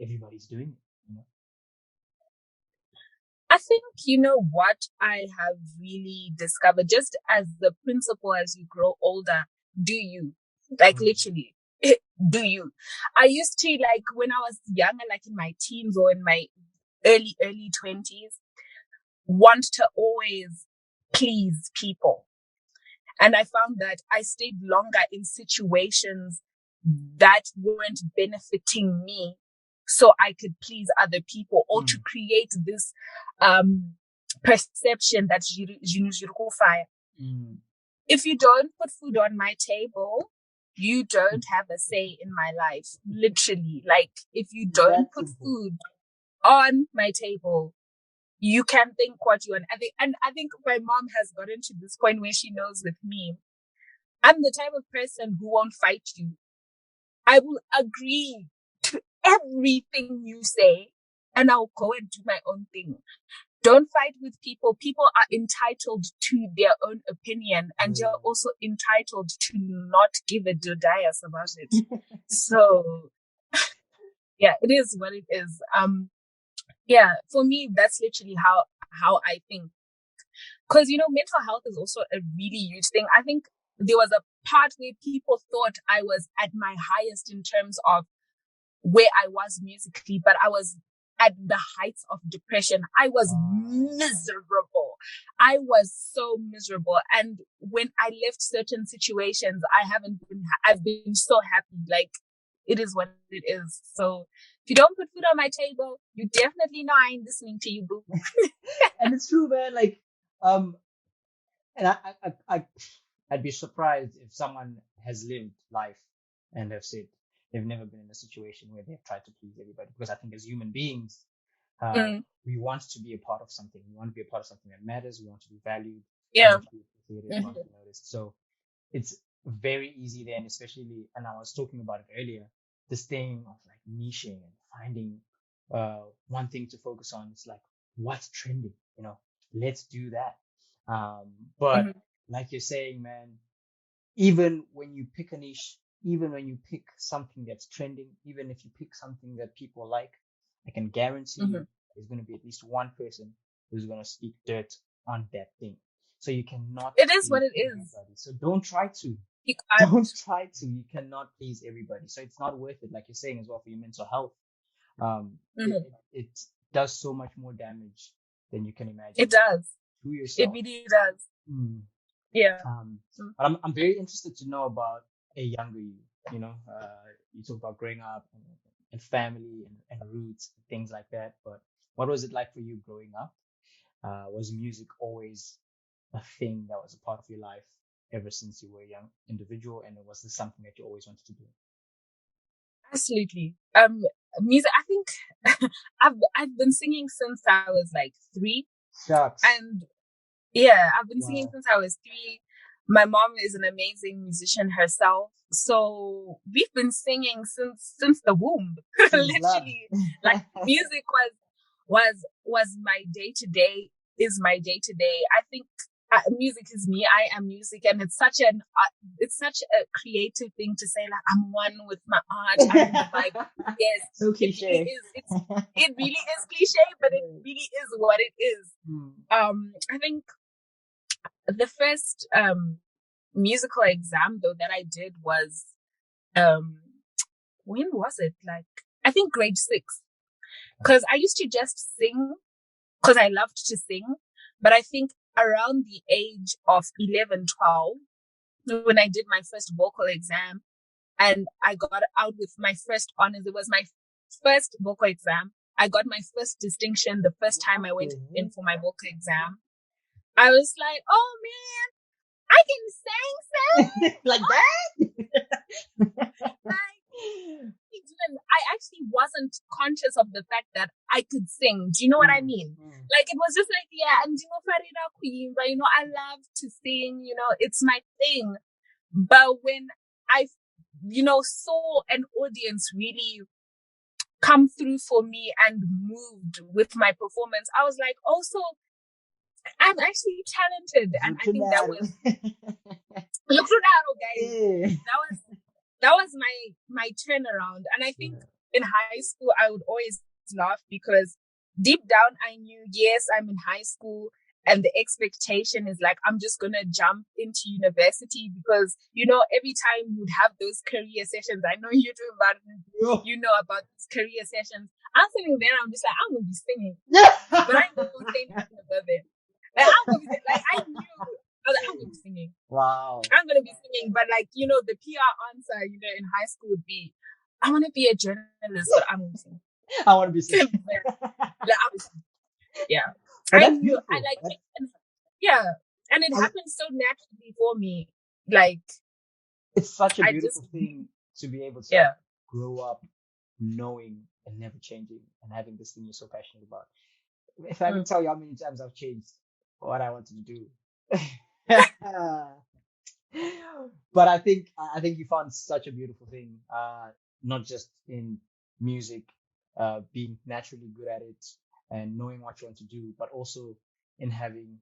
everybody's doing it, I think, what I have really discovered, just as the principle as you grow older, do you, literally, do you. I used to, when I was younger, like in my teens or in my early 20s, want to always please people. And I found that I stayed longer in situations that weren't benefiting me so I could please other people or to create this perception that fire. If you don't put food on my table, you don't have a say in my life. Literally, if you don't put food on my table, you can think what you want. I think my mom has gotten to this point where she knows with me, I'm the type of person who won't fight you. I will agree to everything you say and I'll go and do my own thing. Don't fight with people. People are entitled to their own opinion and you're also entitled to not give a dodias about it. So, yeah, it is what it is. Yeah, for me, that's literally how I think. Because, mental health is also a really huge thing. I think there was a part where people thought I was at my highest in terms of where I was musically, but I was at the heights of depression. I was miserable. I was so miserable. And when I left certain situations, I've been so happy. It is what it is. So if you don't put food on my table, you definitely know I ain't listening to you, boo. And it's true, man. And I'd be surprised if someone has lived life and have said they've never been in a situation where they've tried to please everybody. Because I think as human beings, we want to be a part of something. We want to be a part of something that matters. We want to be valued. Yeah. We want to be appreciated. We want to be noticed. So it's very easy then, especially, and I was talking about it earlier, this thing of niching and finding one thing to focus on. It's what's trending, let's do that. But like you're saying, man, even when you pick a niche, even when you pick something that's trending, even if you pick something that people like, I can guarantee you there's going to be at least one person who's going to speak dirt on that thing. So you cannot. It is what it is. So don't try to. Don't try to. You cannot please everybody. So it's not worth it, like you're saying as well, for your mental health. It does so much more damage than you can imagine. It does. To yourself. It really does. Yeah. But I'm very interested to know about a younger you. You know, you talk about growing up and family and roots and things like that. But what was it like for you growing up? Was music always a thing that was a part of your life ever since you were a young individual? And was this something that you always wanted to do? Absolutely. Music, I think I've been singing since I was like 3. Shucks. And yeah, I've been singing since I was 3. My mom is an amazing musician herself. So we've been singing since the womb. Literally. Like music was my day to day, is my day to day. I think music is me. I am music, and it's such a creative thing to say. Like, I'm one with my art. I'm in the vibe. Yes, so cliche. It really is cliche, but it really is what it is. I think the first musical exam though that I did was when was it? Like, I think grade 6, because I used to just sing because I loved to sing, but I think around the age of 11, 12, when I did my first vocal exam and I got out with my first honors, it was my first vocal exam. I got my first distinction the first time I went in for my vocal exam. I was like, oh man, I can sing like that? I actually wasn't conscious of the fact that I could sing. Do you know what I mean? Like, it was just like, yeah, and Farida Queen, but I love to sing, it's my thing. But when I, saw an audience really come through for me and moved with my performance, I was like, also, I'm actually talented. And I think that was, look at that, guys. That was my turnaround. And I think in high school, I would always laugh because deep down, I knew, yes, I'm in high school. And the expectation is like, I'm just going to jump into university because, every time you'd have those career sessions, I know you do about it, about these career sessions. I'm sitting there, I'm just like, I'm going to be singing. But I ain't going to say nothing about it. Like, I knew. I'm going to be singing. Wow. I'm going to be singing. But the PR answer, in high school would be, I want to be a journalist, but I'm going to sing. I want to be singing. Yeah. I knew. I like it. And it happened so naturally for me. Like, it's such a beautiful thing to be able to grow up knowing and never changing and having this thing you're so passionate about. If I can tell you how many times I've changed what I wanted to do. But I think you found such a beautiful thing, not just in music, being naturally good at it and knowing what you want to do, but also in having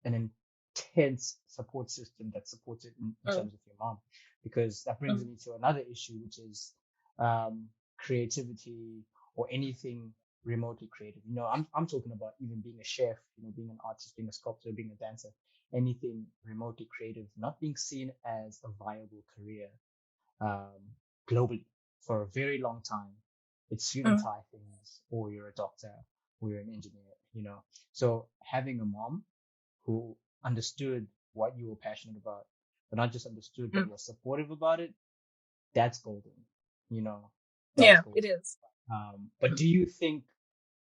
an intense support system that supports it in terms of your mom, because that brings me to another issue, which is creativity or anything remotely creative. I'm talking about even being a chef, being an artist, being a sculptor, being a dancer, anything remotely creative, not being seen as a viable career globally for a very long time. It's suit and tie things, or you're a doctor, or you're an engineer, So having a mom who understood what you were passionate about, but not just understood, but was supportive about it, that's golden, Golden. It is. But do you think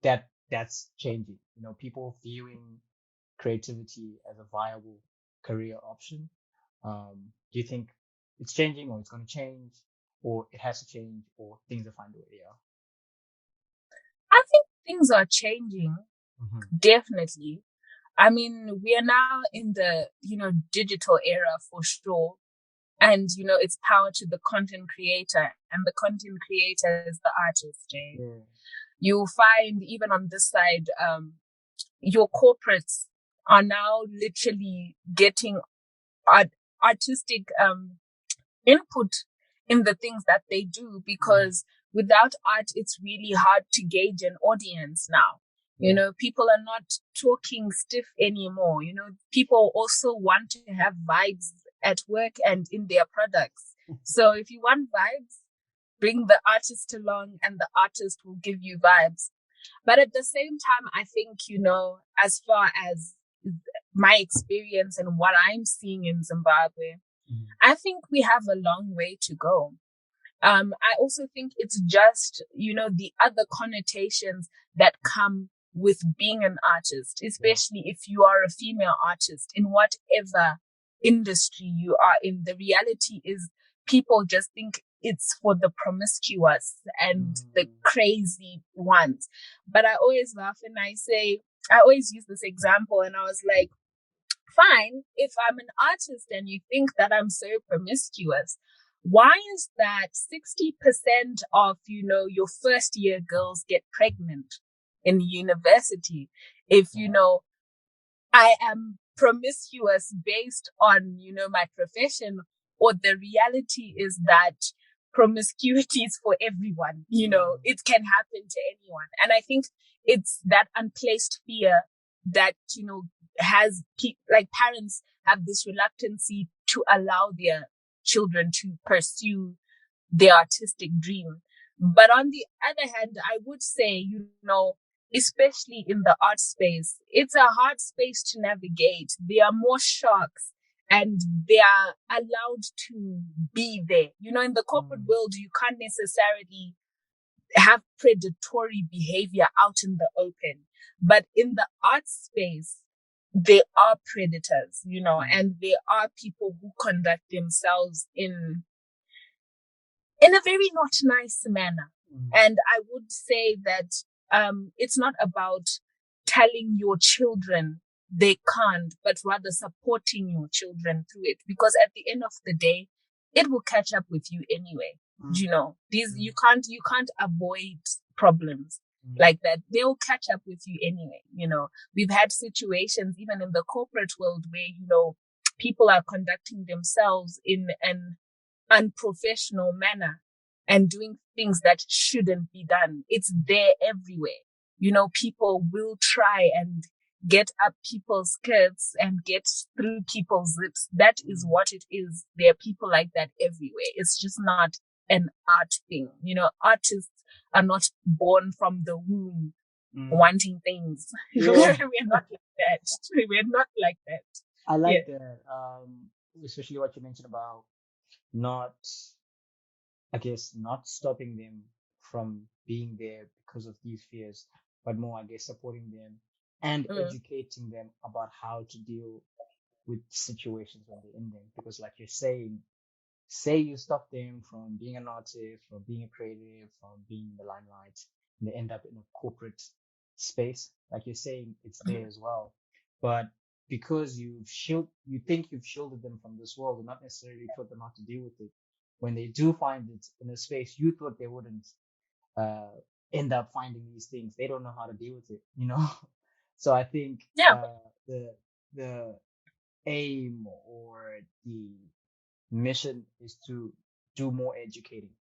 that that's changing? People viewing creativity as a viable career option. Do you think it's changing, or it's going to change, or it has to change, or things are fine the way they are? I think things are changing. Definitely. I mean, we are now in the, digital era for sure. And, it's power to the content creator, and the content creator is the artist. You'll find even on this side, your corporates are now literally getting artistic input in the things that they do, because without art, it's really hard to gauge an audience now. People are not talking stiff anymore. People also want to have vibes at work and in their products. So if you want vibes, bring the artist along and the artist will give you vibes. But at the same time, I think, as far as my experience and what I'm seeing in Zimbabwe, I think we have a long way to go. I also think it's just, the other connotations that come with being an artist, especially if you are a female artist in whatever industry you are in. The reality is people just think it's for the promiscuous and the crazy ones. But I always laugh and I always use this example, and I was like, fine, if I'm an artist and you think that I'm so promiscuous, why is that 60% of, your first year girls get pregnant in university? If, I am promiscuous based on, my profession, or the reality is that promiscuity is for everyone, it can happen to anyone. And I think it's that unplaced fear that, has like parents have this reluctancy to allow their children to pursue their artistic dream. But on the other hand, I would say, especially in the art space, it's a hard space to navigate. There are more sharks and they are allowed to be there. In the corporate world, you can't necessarily have predatory behavior out in the open. But in the art space, there are predators, and there are people who conduct themselves in a very not nice manner. And I would say that it's not about telling your children they can't, but rather supporting your children through it. Because at the end of the day, it will catch up with you anyway. You can't avoid problems like that. They'll catch up with you anyway. We've had situations even in the corporate world where, people are conducting themselves in an unprofessional manner and doing things that shouldn't be done. It's there everywhere. People will try and get up people's skirts and get through people's lips. That is what it is. There are people like that everywhere. It's just not an art thing. Artists are not born from the womb wanting things. Yeah. We're not like that. We're not like that. I like that. Especially what you mentioned about not stopping them from being there because of these fears, but more, supporting them and educating them about how to deal with situations when they're in them. Because like you're saying, say you stop them from being an artist, from being a creative, from being in the limelight, and they end up in a corporate space. Like you're saying, it's there as well. But because you think you've shielded them from this world and not necessarily taught them how to deal with it, when they do find it in a space you thought they wouldn't end up finding these things, they don't know how to deal with it, So I think the aim or the mission is to do more educating.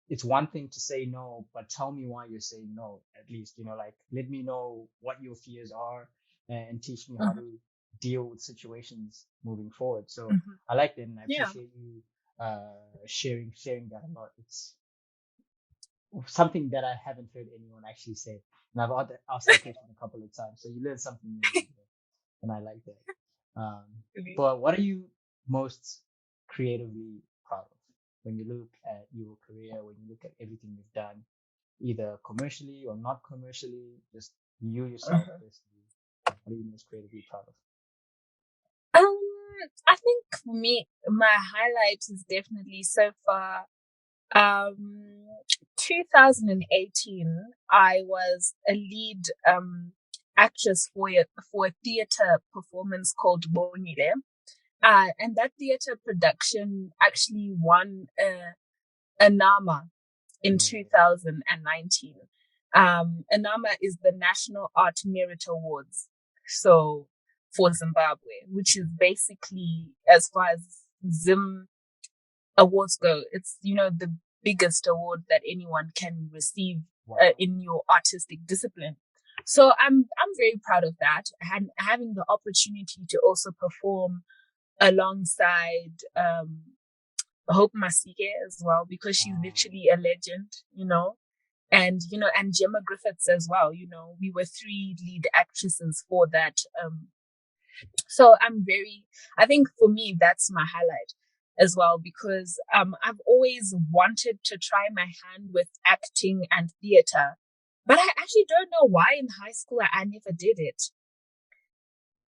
It's one thing to say no, but tell me why you're saying no, at least, like let me know what your fears are and teach me how to deal with situations moving forward. So I like that, and I appreciate you sharing that a lot. It's something that I haven't heard anyone actually say, and I've asked that question a couple of times. So you learn something new, and I like that. But what are you most creatively proud of when you look at your career, when you look at everything you've done, either commercially or not commercially, just you yourself personally? What are you most creatively proud of? I think for me, my highlight is definitely so far 2018. I was a lead actress for a theater performance called Bonile. And that theater production actually won a NAMA in 2019. NAMA is the National Art Merit Awards. So for Zimbabwe, which is basically, as far as Zim awards go, it's, the biggest award that anyone can receive in your artistic discipline. So I'm very proud of that, and having the opportunity to also perform alongside Hope Masike as well, because she's literally a legend, and Gemma Griffiths as well. We were 3 lead actresses for that. So I think for me, that's my highlight as well, because I've always wanted to try my hand with acting and theater, but I actually don't know why in high school I never did it.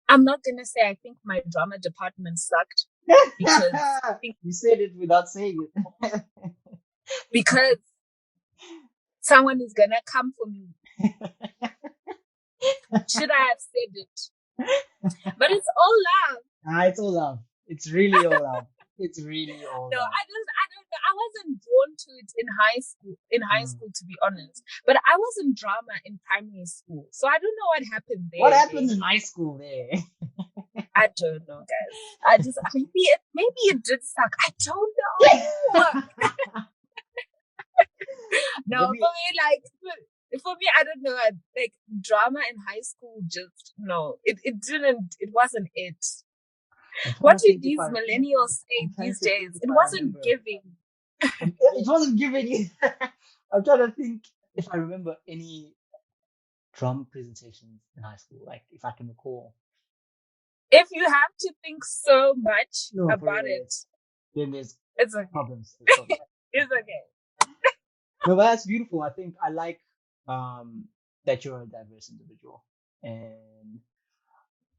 I'm not going to say I think my drama department sucked, because you said it without saying it. Because someone is going to come for me. Should I have said it? But it's all love. It's all love. It's really all love. It's really all No, love. I don't know. I wasn't drawn to it in high school. To be honest, but I was in drama in primary school, so I don't know what happened there. What happened in high school there? I don't know, guys. Maybe it did suck. I don't know. No, for me, I don't know. Like drama in high school, just no. It wasn't it. What do these millennials say these days? It wasn't giving. It wasn't giving. I'm trying to think if I remember any drum presentations in high school, like if I can recall. If you have to think so much about it, then it's okay. Problems. It's okay. No, but that's beautiful. I think I like that you're a diverse individual, and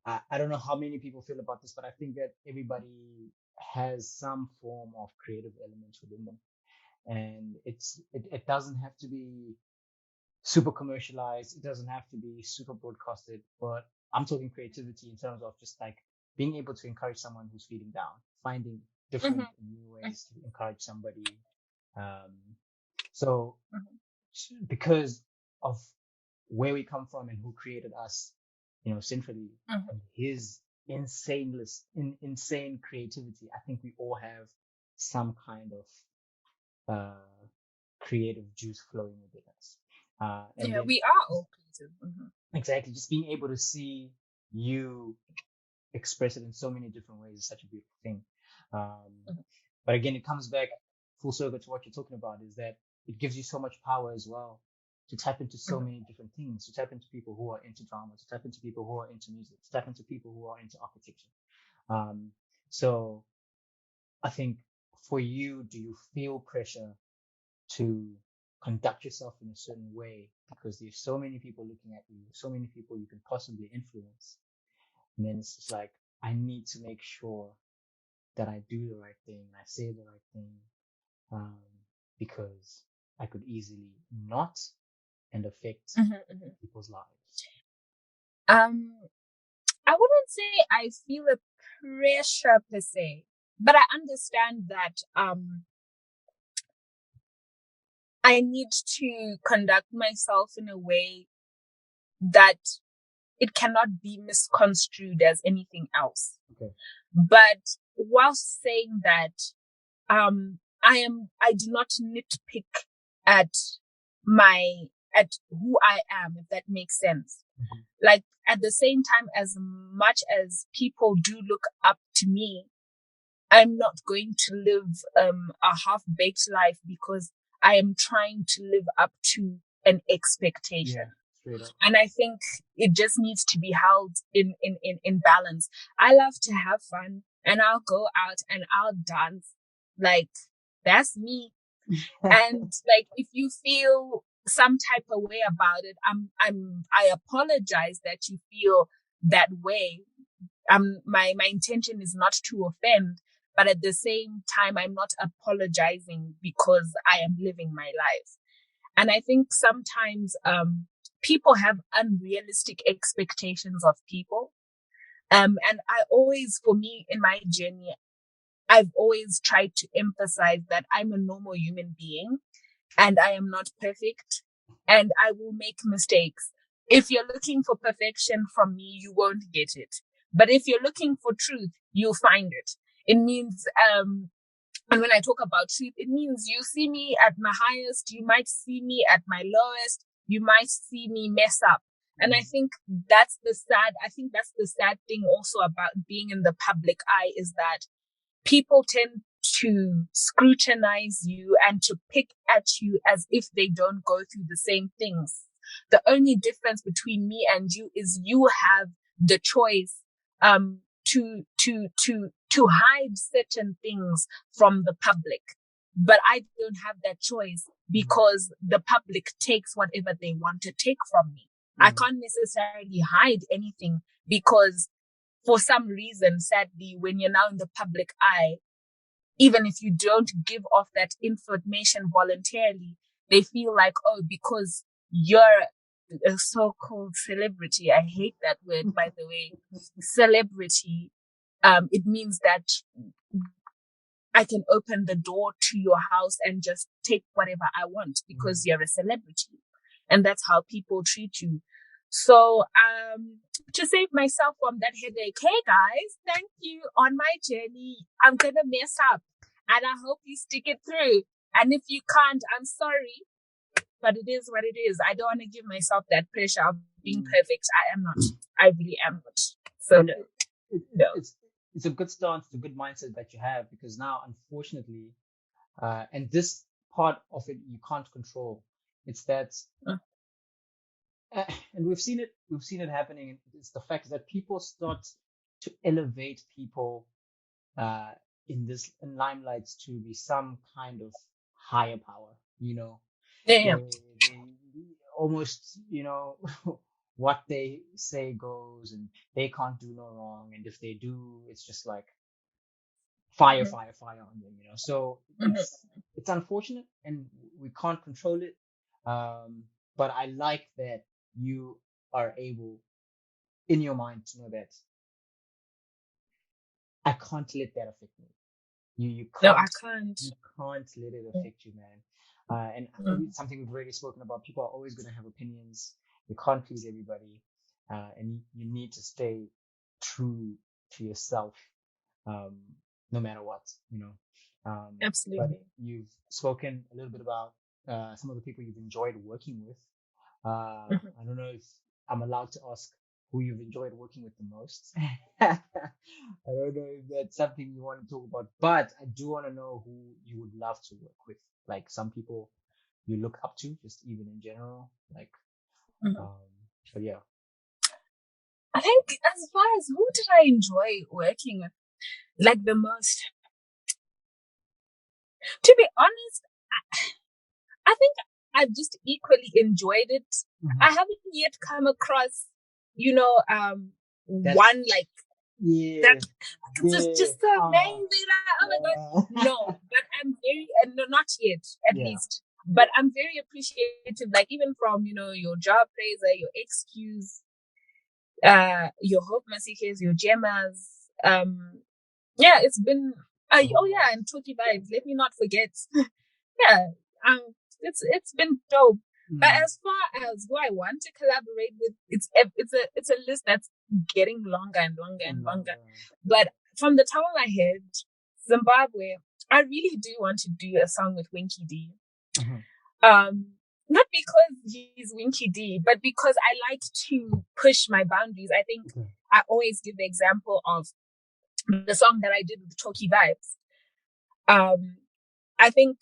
I don't know how many people feel about this, but I think that everybody has some form of creative elements within them, and it doesn't have to be super commercialized. It doesn't have to be super broadcasted, but I'm talking creativity in terms of just like being able to encourage someone who's feeling down, finding different and new ways to encourage somebody. So because of where we come from and who created us, centrally, and his insane creativity, I think we all have some kind of creative juice flowing within us. We are all creative. Exactly. Just being able to see you express it in so many different ways is such a beautiful thing. But again, it comes back full circle to what you're talking about, is that it gives you so much power as well to tap into so many different things, to tap into people who are into drama, to tap into people who are into music, to tap into people who are into architecture. So I think for you, do you feel pressure to conduct yourself in a certain way because there's so many people looking at you, so many people you can possibly influence, and then it's just like, I need to make sure that I do the right thing, I say the right thing, because I could easily not and affect people's lives? I wouldn't say I feel a pressure per se, but I understand that I need to conduct myself in a way that it cannot be misconstrued as anything else. Okay. But whilst saying that, I do not nitpick at who I am, if that makes sense. Like at the same time, as much as people do look up to me, I'm not going to live a half-baked life because I am trying to live up to an expectation. Yeah, and I think it just needs to be held in balance. I love to have fun, and I'll go out and I'll dance. Like, that's me. And like, if you feel some type of way about it, I apologize that you feel that way. My intention is not to offend, but at the same time, I'm not apologizing because I am living my life. And I think sometimes people have unrealistic expectations of people. And I always, for me, in my journey, I've always tried to emphasize that I'm a normal human being and I am not perfect and I will make mistakes. If you're looking for perfection from me, you won't get it. But if you're looking for truth, you'll find it. It means, and when I talk about truth, it means you see me at my highest, you might see me at my lowest, you might see me mess up. And I think that's the sad thing also about being in the public eye, is that people tend to scrutinize you and to pick at you as if they don't go through the same things. The only difference between me and you is you have the choice to hide certain things from the public. But I don't have that choice because the public takes whatever they want to take from me. I can't necessarily hide anything because for some reason, sadly, when you're now in the public eye, even if you don't give off that information voluntarily, they feel like, oh, because you're a so-called celebrity. I hate that word, by the way. Celebrity. It means that I can open the door to your house and just take whatever I want because you're a celebrity. And that's how people treat you. So, to save myself from that headache, hey guys, thank you on my journey. I'm going to mess up and I hope you stick it through. And if you can't, I'm sorry, but it is what it is. I don't want to give myself that pressure of being perfect. I am not. I really am not. So, no. It's a good stance, it's a good mindset that you have, because now, unfortunately, and this part of it you can't control. It's that, and we've seen it happening. It's the fact that people start to elevate people in limelight to be some kind of higher power. Yeah. They almost, what they say goes, and they can't do no wrong. And if they do, it's just like fire on them, So it's unfortunate, and we can't control it. But I like that you are able, in your mind, to know that I can't let that affect me. You can't. No, I can't. You can't let it affect you, man. And it's something we've already spoken about. People are always going to have opinions. You can't please everybody, and you need to stay true to yourself, no matter what, Absolutely. But you've spoken a little bit about some of the people you've enjoyed working with. I don't know if I'm allowed to ask who you've enjoyed working with the most. I don't know if that's something you want to talk about, but I do want to know who you would love to work with. Like some people you look up to, just even in general, like. But yeah. I think as far as who did I enjoy working with, like the most, to be honest, I think I've just equally enjoyed it. I haven't yet come across, one like just so amazing. Oh my God. No, but I'm very, no, not yet, at least. But I'm very appreciative, like even from, your job praiser, your XQs, your Hope Masiches, your ZIMAs. It's been, and Toki Vibes, let me not forget. It's been dope. But as far as who I want to collaborate with, it's a list that's getting longer and longer and longer. But from the top of my head, Zimbabwe, I really do want to do a song with Winky D. Not because he's Winky D, but because I like to push my boundaries. I think I always give the example of the song that I did with Toki Vibes. I think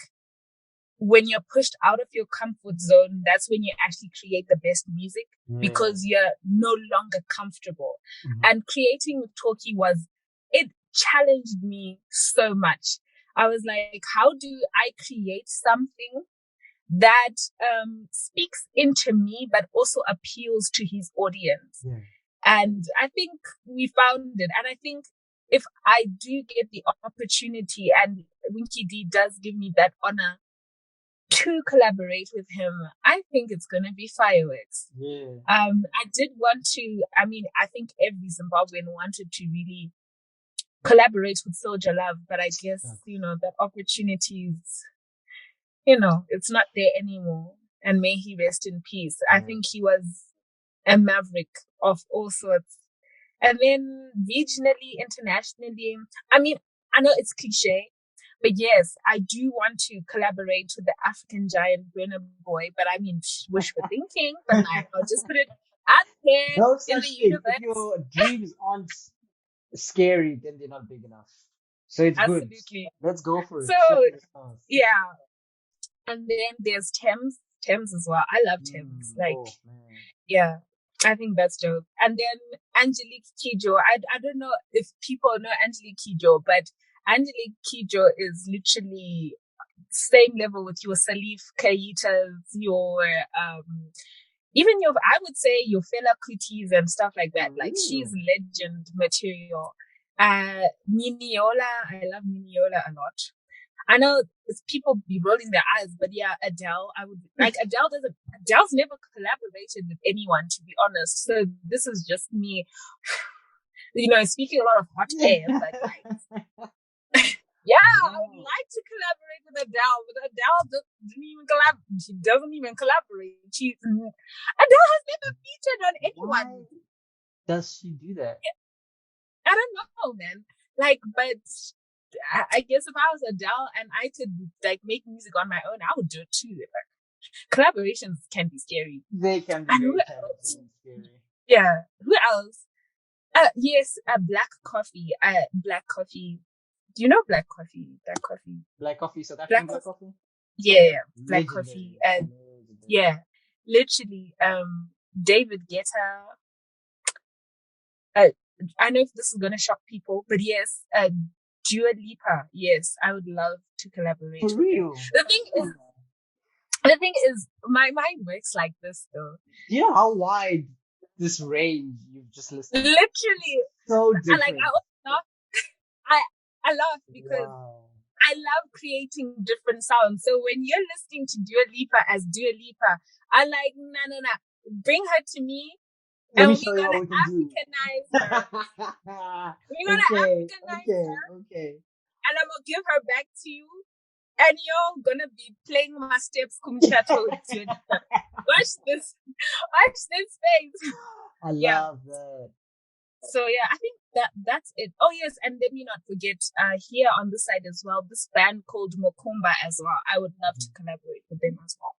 when you're pushed out of your comfort zone, that's when you actually create the best music because you're no longer comfortable. And creating with Toki it challenged me so much. I was like, how do I create something that speaks into me, but also appeals to his audience? And I think we found it. And I think if I do get the opportunity and Winky D does give me that honor to collaborate with him, I think it's going to be fireworks. I did want to, I think every Zimbabwean wanted to really collaborate with Soldier Love, but I guess, that opportunity is, it's not there anymore. And may he rest in peace. I think he was a maverick of all sorts. And then regionally, internationally, I know it's cliche, but yes, I do want to collaborate with the African giant Burna Boy, but wishful thinking, but I'll just put it out there in the universe. If your dreams aren't scary, then they're not big enough. So it's good. Absolutely. Let's go for So it. Shoot for the stars. yeah. And then there's Thames as well. I love Thames. Like, Oh man. yeah, I think that's dope. And then Angelique Kidjo. I don't know if people know Angelique Kidjo, but Angelique Kidjo is literally same level with your Salif Kaitas, your even your, I would say your Fela Kutis and stuff like that. Like she's legend material. Niniola, I love Niniola a lot. I know people be rolling their eyes, but yeah, Adele, I would like Adele's never collaborated with anyone, to be honest. So this is just me, speaking a lot of hot air, but like, yeah, I would like to collaborate with Adele, but Adele didn't even collaborate. She doesn't even collaborate. Adele has never featured on anyone. Why does she do that? I don't know, man. Like, but I guess if I was Adele and I could like make music on my own, I would do it too. Like, collaborations can be scary. They can be very scary. Yeah. Who else? Yes, Black Coffee. Black Coffee. Do you know Black Coffee? Black Coffee. Black Coffee. South African Black Coffee. Yeah, Black Coffee. And yeah, literally. David Guetta. I know if this is gonna shock people, but yes, Dua Lipa. Yes, I would love to collaborate. For real. The thing is, my mind works like this, though. You know how wide this range you've just listed? Literally, so different. And like I laugh because I love creating different sounds. So when you're listening to Dua Lipa as Dua Lipa, I'm like, nah, bring her to me. Let and me show you what we can Africanize her. We're gonna Africanize her. Okay. And I'm gonna give her back to you. And you're gonna be playing my steps kumchato. Watch this space. I love that. So yeah, I think that's it. Oh yes, and let me not forget here on the side as well, this band called Mokumba as well. I would love to collaborate with them as well.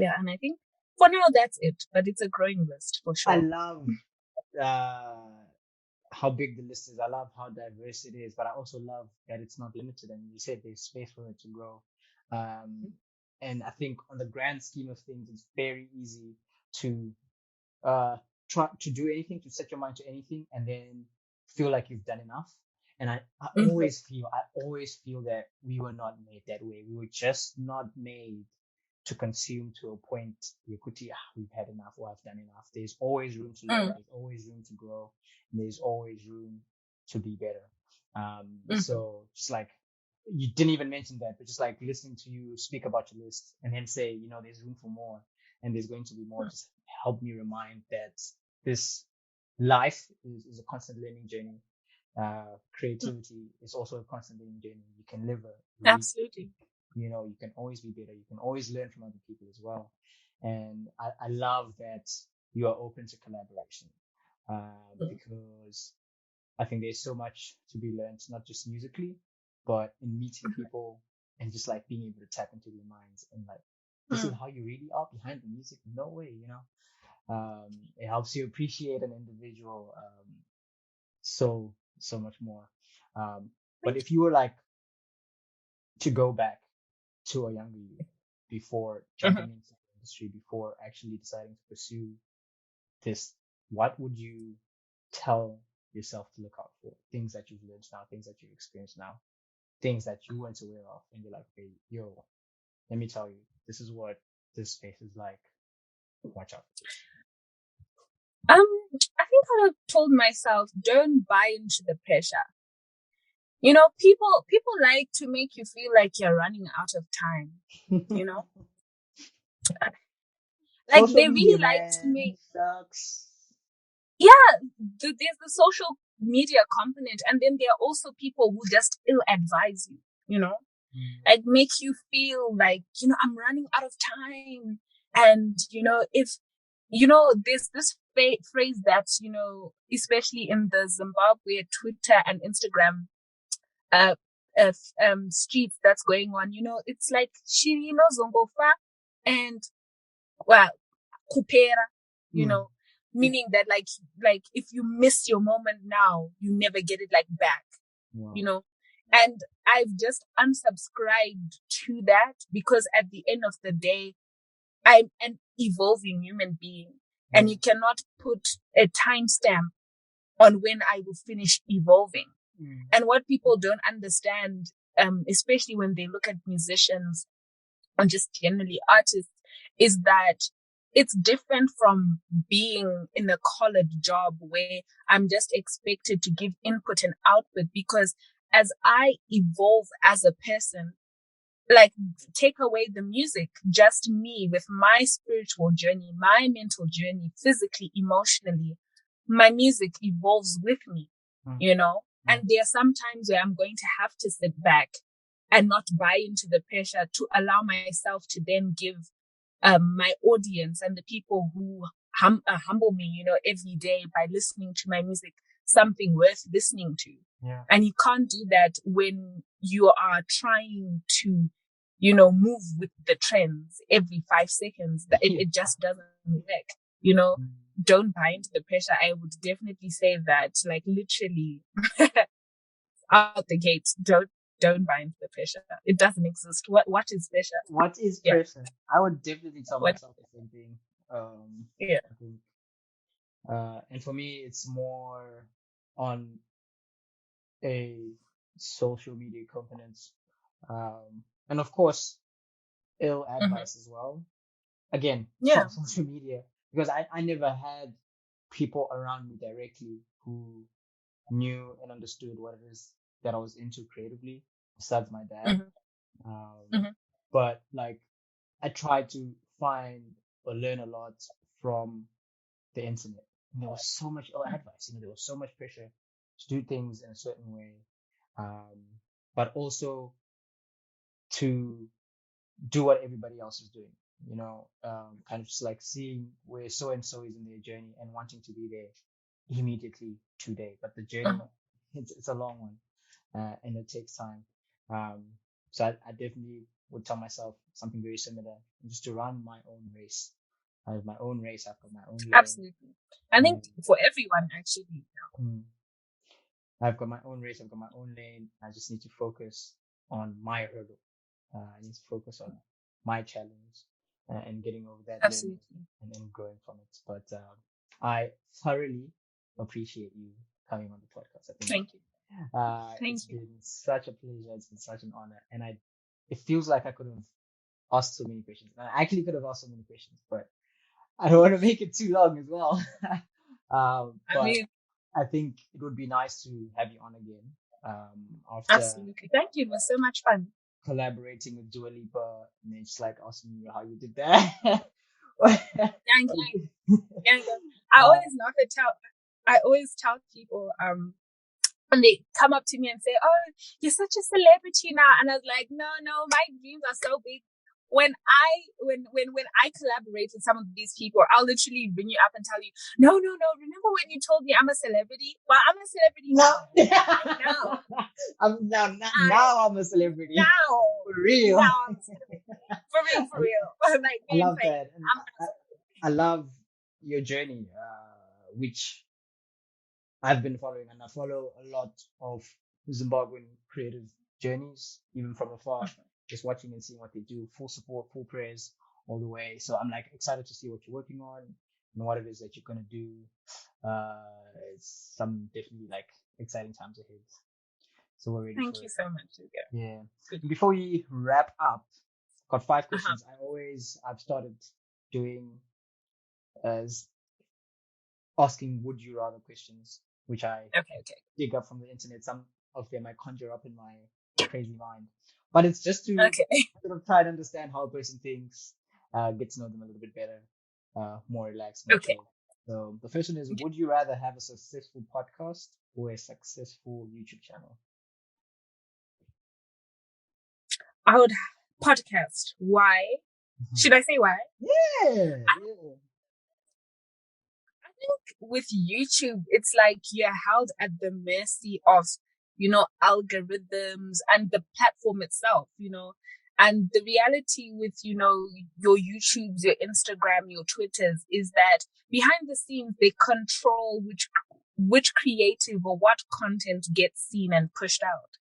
Yeah, and I think for now that's it, but it's a growing list for sure. I love how big the list is. I love how diverse it is, but I also love that it's not limited, and you said there's space for it to grow. And I think on the grand scheme of things, it's very easy to try to do anything, to set your mind to anything, and then feel like you've done enough. And I always feel that we were not made that way. We were just not made to consume to a point where we've had enough, or I've done enough. There's always room to learn. There's always room to grow. And there's always room to be better. So just like, you didn't even mention that, but just like listening to you speak about your list and then say, there's room for more and there's going to be more, just help me remind that this life is a constant learning journey. Creativity is also a constant learning journey. You can live absolutely. You can always be better. You can always learn from other people as well. And I love that you are open to collaboration, because I think there's so much to be learned, not just musically, but in meeting people and just like being able to tap into their minds and like, this is how you really are behind the music. No way, it helps you appreciate an individual so much more. But if you were like to go back to a younger you before jumping into the industry, before actually deciding to pursue this, what would you tell yourself to look out for? Things that you've learned now, things that you've experienced now, things that you weren't aware of, and you're like, hey, yo, let me tell you, this is what this space is like. Watch out for this. I think I have told myself, don't buy into the pressure. People like to make you feel like you're running out of time. Like social they really like to make. Sucks. Yeah, there's the social media component, and then there are also people who just ill advise you. Like make you feel like I'm running out of time, and if there's this phrase that especially in the Zimbabwe Twitter and Instagram streets that's going on, it's like Shirino Zongofa and Kupera, meaning that like if you miss your moment now, you never get it like back. Wow. And I've just unsubscribed to that because at the end of the day, I'm an evolving human being, and you cannot put a timestamp on when I will finish evolving. And what people don't understand, especially when they look at musicians and just generally artists, is that it's different from being in a collared job where I'm just expected to give input and output, because as I evolve as a person, like, take away the music, just me with my spiritual journey, my mental journey, physically, emotionally, my music evolves with me, you know? And there are some times where I'm going to have to sit back and not buy into the pressure to allow myself to then give my audience and the people who humble me, you know, every day by listening to my music, something worth listening to. Yeah. And you can't do that when you are trying to, you know, move with the trends every 5 seconds. It just doesn't work, you know. Don't buy into the pressure. I would definitely say that, like, literally out the gate, don't buy into the pressure. It doesn't exist. What is pressure? What is pressure? I would definitely tell myself the same thing. Yeah. I think, and for me, it's more on a social media components, and of course, ill advice as well. Again, Yeah. from social media, because I never had people around me directly who knew and understood what it is that I was into creatively, besides my dad. But like, I tried to find or learn a lot from the internet. And there was so much advice, you know, there was so much pressure to do things in a certain way, but also to do what everybody else is doing, you know, kind of just like seeing where so and so is in their journey and wanting to be there immediately today. But the journey, it's a long one, and it takes time. So I definitely would tell myself something very similar, just to run my own race. I have my own race. I've got my own lane. Absolutely. I think for everyone, actually. I've got my own race. I've got my own lane. I just need to focus on my hurdle. I need to focus on my challenge and getting over that limit and then growing from it. But I thoroughly appreciate you coming on the podcast. I think, thank you. It's been such a pleasure. It's been such an honor, and it feels like I could have asked so many questions. And I actually could have asked so many questions, but I don't want to make it too long as well. But I think it would be nice to have you on again. After Absolutely. Thank you. It was so much fun collaborating with Dua Lipa, and it's like asking you how you did that. Thank you. I always tell people, when they come up to me and say, "Oh, you're such a celebrity now," and I was like, "No, my dreams are so big." When I collaborate with some of these people, I'll literally bring you up and tell you, no. Remember when you told me I'm a celebrity? Well, I'm a celebrity now. Now I'm a celebrity. Now, for real. For real. Like, I love that. I love your journey, which I've been following, and I follow a lot of Zimbabwean creative journeys, even from afar, just watching and seeing what they do. Full support, full prayers all the way. So I'm like excited to see what you're working on and what it is that you're gonna do. It's some definitely like exciting times ahead. So we're ready. Thank you so much, Luca. Yeah. Before we wrap up, got 5 questions. I've started doing as asking would you rather questions, which I dig up from the internet. Some of them I conjure up in my crazy mind, but it's just to sort of try to understand how a person thinks, get to know them a little bit better, more relaxed. Chill. So the first one is, would you rather have a successful podcast or a successful YouTube channel? I would podcast. Why? Should I say why? Yeah. I think with YouTube, it's like you're held at the mercy of, you know, algorithms and the platform itself, you know. And the reality with, you know, your YouTubes, your Instagram, your Twitters is that behind the scenes, they control which creative or what content gets seen and pushed out.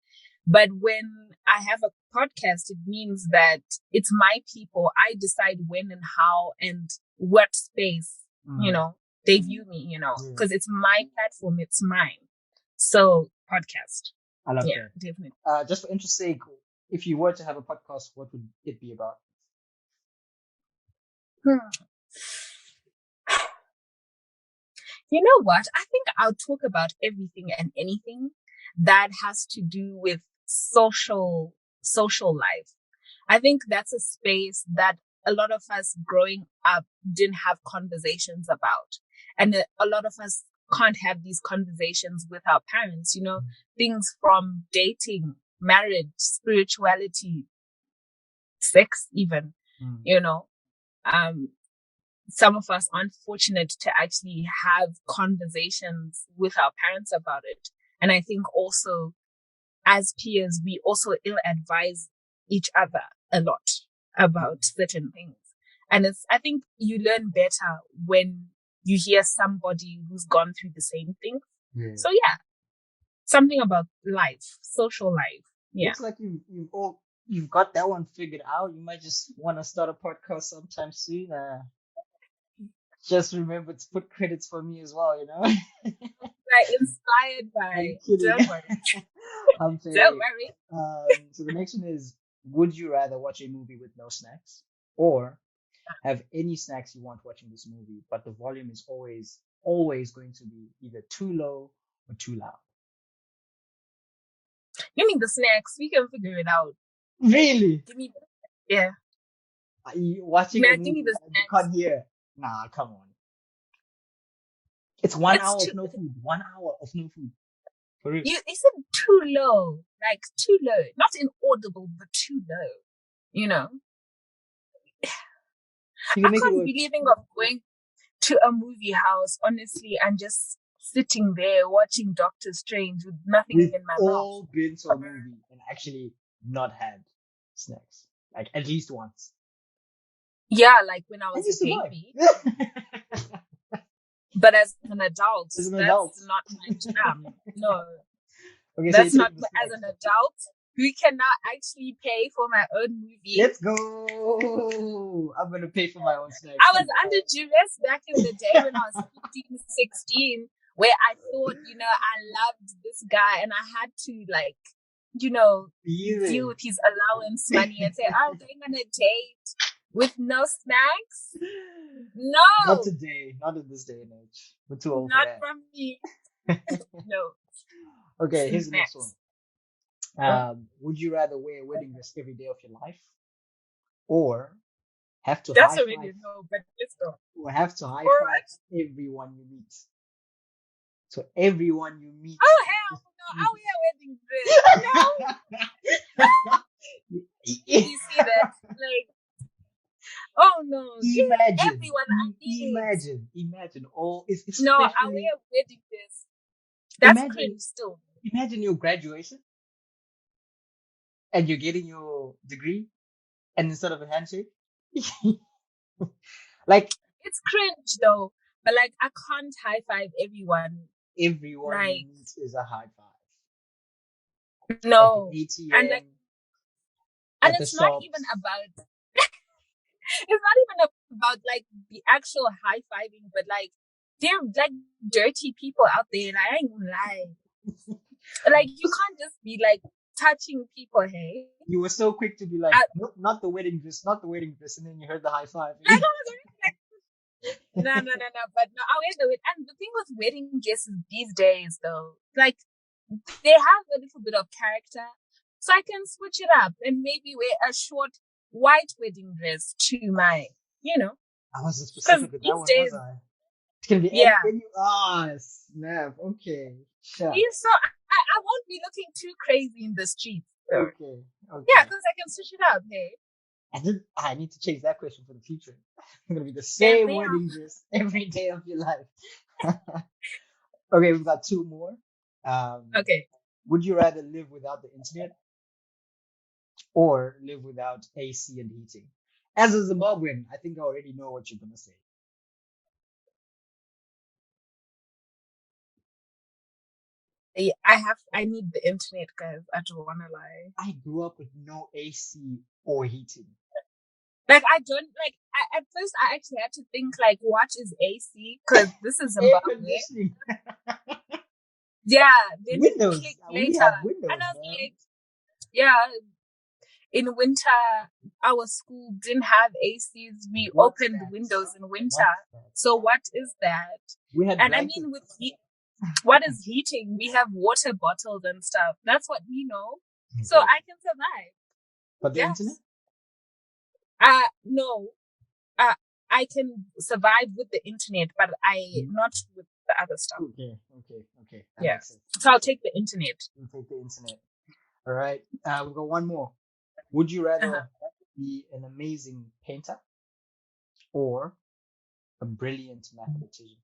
But when I have a podcast, it means that it's my people. I decide when and how and what space, they view me, because it's my platform, it's mine. So podcast. I love that. Definitely. Just for interest's sake, if you were to have a podcast, what would it be about? You know what? I think I'll talk about everything and anything that has to do with social life. I think that's a space that a lot of us growing up didn't have conversations about. And a lot of us can't have these conversations with our parents, things from dating, marriage, spirituality, sex, even, some of us aren't fortunate to actually have conversations with our parents about it. And I think also as peers, we also ill-advise each other a lot about certain things. And I think you learn better when you hear somebody who's gone through the same thing. Yeah. So something about life, social life. Yeah. Looks like you've got that one figured out. You might just want to start a podcast sometime soon. Just remember to put credits for me as well, Inspired by. Don't worry. I'm saying, don't worry. So the next one is, would you rather watch a movie with no snacks or have any snacks you want watching this movie, but the volume is always going to be either too low or too loud? You mean the snacks? We can figure it out. Really? Give me yeah. Are you watching a movie give me the and you can't hear? Nah, come on. It's 1 hour of no food. 1 hour of no food. For real. Is it too low? Like too low. Not inaudible, but too low. I can't be thinking of going to a movie house, honestly, and just sitting there watching Doctor Strange with nothing in my mouth. We've all been to a movie and actually not had snacks. Like at least once. Yeah, like when I was a baby. But as an adult, that's not my jam. No. Okay, that's so not as an adult. We cannot actually pay for my own movie. Let's go. I'm going to pay for my own snacks. I was under duress back in the day when I was 15, 16, where I thought, I loved this guy and I had to deal with his allowance money and say, I'm going on a date with no snacks? No. Not today. Not in this day and age. We're too old Not for that. from me. No. Okay, here's the next one. Would you rather wear a wedding dress every day of your life, or have to That's already no, but let's go. Or have to high five everyone you meet? So everyone you meet. Oh hell no! I wear a wedding dress. No. You see that? Like, oh no! Imagine everyone I meet. Imagine all. It's no, I wear a wedding dress. That's cringe still. Imagine your graduation. And you're getting your degree, and instead of a handshake, like it's cringe though. But like, I can't high five everyone. Everyone you meet is a high five. No, ATM, and it's not even about. It's not even about like the actual high fiving, but like they're like dirty people out there. Like, I ain't gonna lie. Like you can't just be like touching people, hey? You were so quick to be like, nope, not the wedding dress, and then you heard the high five. No. But no, I wear the and the thing with wedding dresses these days though, like they have a little bit of character. So I can switch it up and maybe wear a short white wedding dress to my, I wasn't specific with that one, was I? It's gonna be snap. Okay. Sure. So I won't be looking too crazy in the streets. Okay. Yeah, because I can switch it up, hey. I need to change that question for the future. I'm gonna be the same wedding dress every day of your life. Okay, we've got two more. Okay. Would you rather live without the internet or live without AC and heating? As a Zimbabwean, I think I already know what you're gonna say. I need the internet, guys. I don't wanna lie. I grew up with no AC or heating. Like I don't like. At first, I actually had to think like, what is AC? Because this is Air Zimbabwe. conditioning. Yeah. Then Windows. click We later, had windows, and I was man. like, yeah. In winter, our school didn't have ACs. We What's opened that? windows in winter. What's that? So what is that? We had And I blankets. mean, with what is heating? We have water bottles and stuff. That's what we know. So I can survive. But the Yes. internet? No. I can survive with the internet, but not with the other stuff. Okay. That Yeah. makes sense. So I'll take the internet. We'll take the internet. All right. We've got one more. Would you rather be an amazing painter or a brilliant mathematician?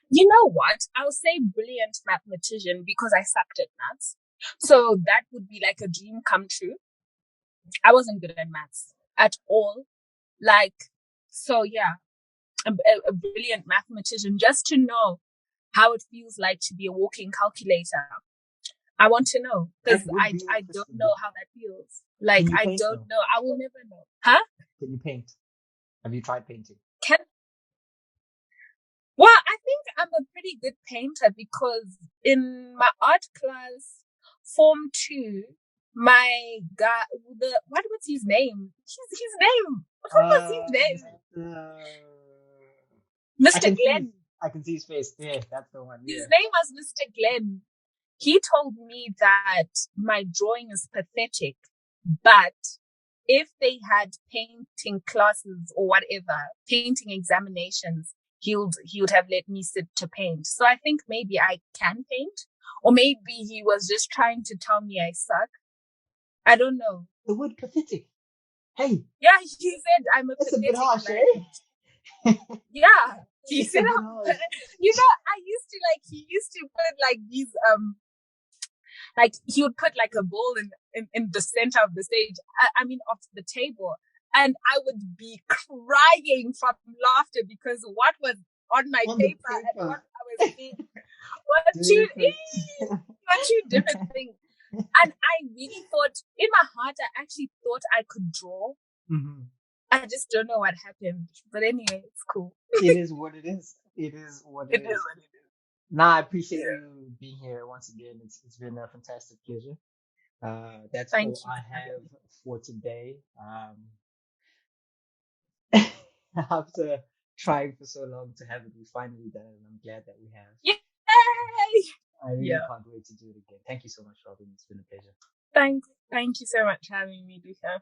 You know what? I'll say brilliant mathematician because I sucked at maths. So that would be like a dream come true. I wasn't good at maths at all. Like, so yeah, a brilliant mathematician just to know how it feels like to be a walking calculator. I want to know because I don't know how that feels. Like, I don't know. I will never know. Huh? Can you paint? Have you tried painting? Well, I think I'm a pretty good painter because in my art class, Form 2, my guy, what was his name? His name. What was his name? Mr. Glenn. I can see his face. Yeah, that's the one. Yeah. His name was Mr. Glenn. He told me that my drawing is pathetic, but if they had painting classes or whatever, painting examinations, he would have let me sit to paint. So I think maybe I can paint, or maybe he was just trying to tell me I suck. I don't know. The word pathetic. Hey. Yeah, he said I'm a That's pathetic. A bit harsh, Yeah, he said. You know, he used to put like these like he would put like a ball in the center of the stage. I mean, of the table. And I would be crying from laughter because what was on my paper and what I was seeing were two different things. And I really thought, in my heart, I actually thought I could draw. Mm-hmm. I just don't know what happened. But anyway, it's cool. It is what it is. It is what it is. Nah, I appreciate you being here once again. It's been a fantastic pleasure. That's all I have for today. After trying for so long to have it, we finally done it, and I'm glad that we have. Yay! I really can't wait to do it again. Thank you so much, Robin. It's been a pleasure. Thank you so much for having me, Luca.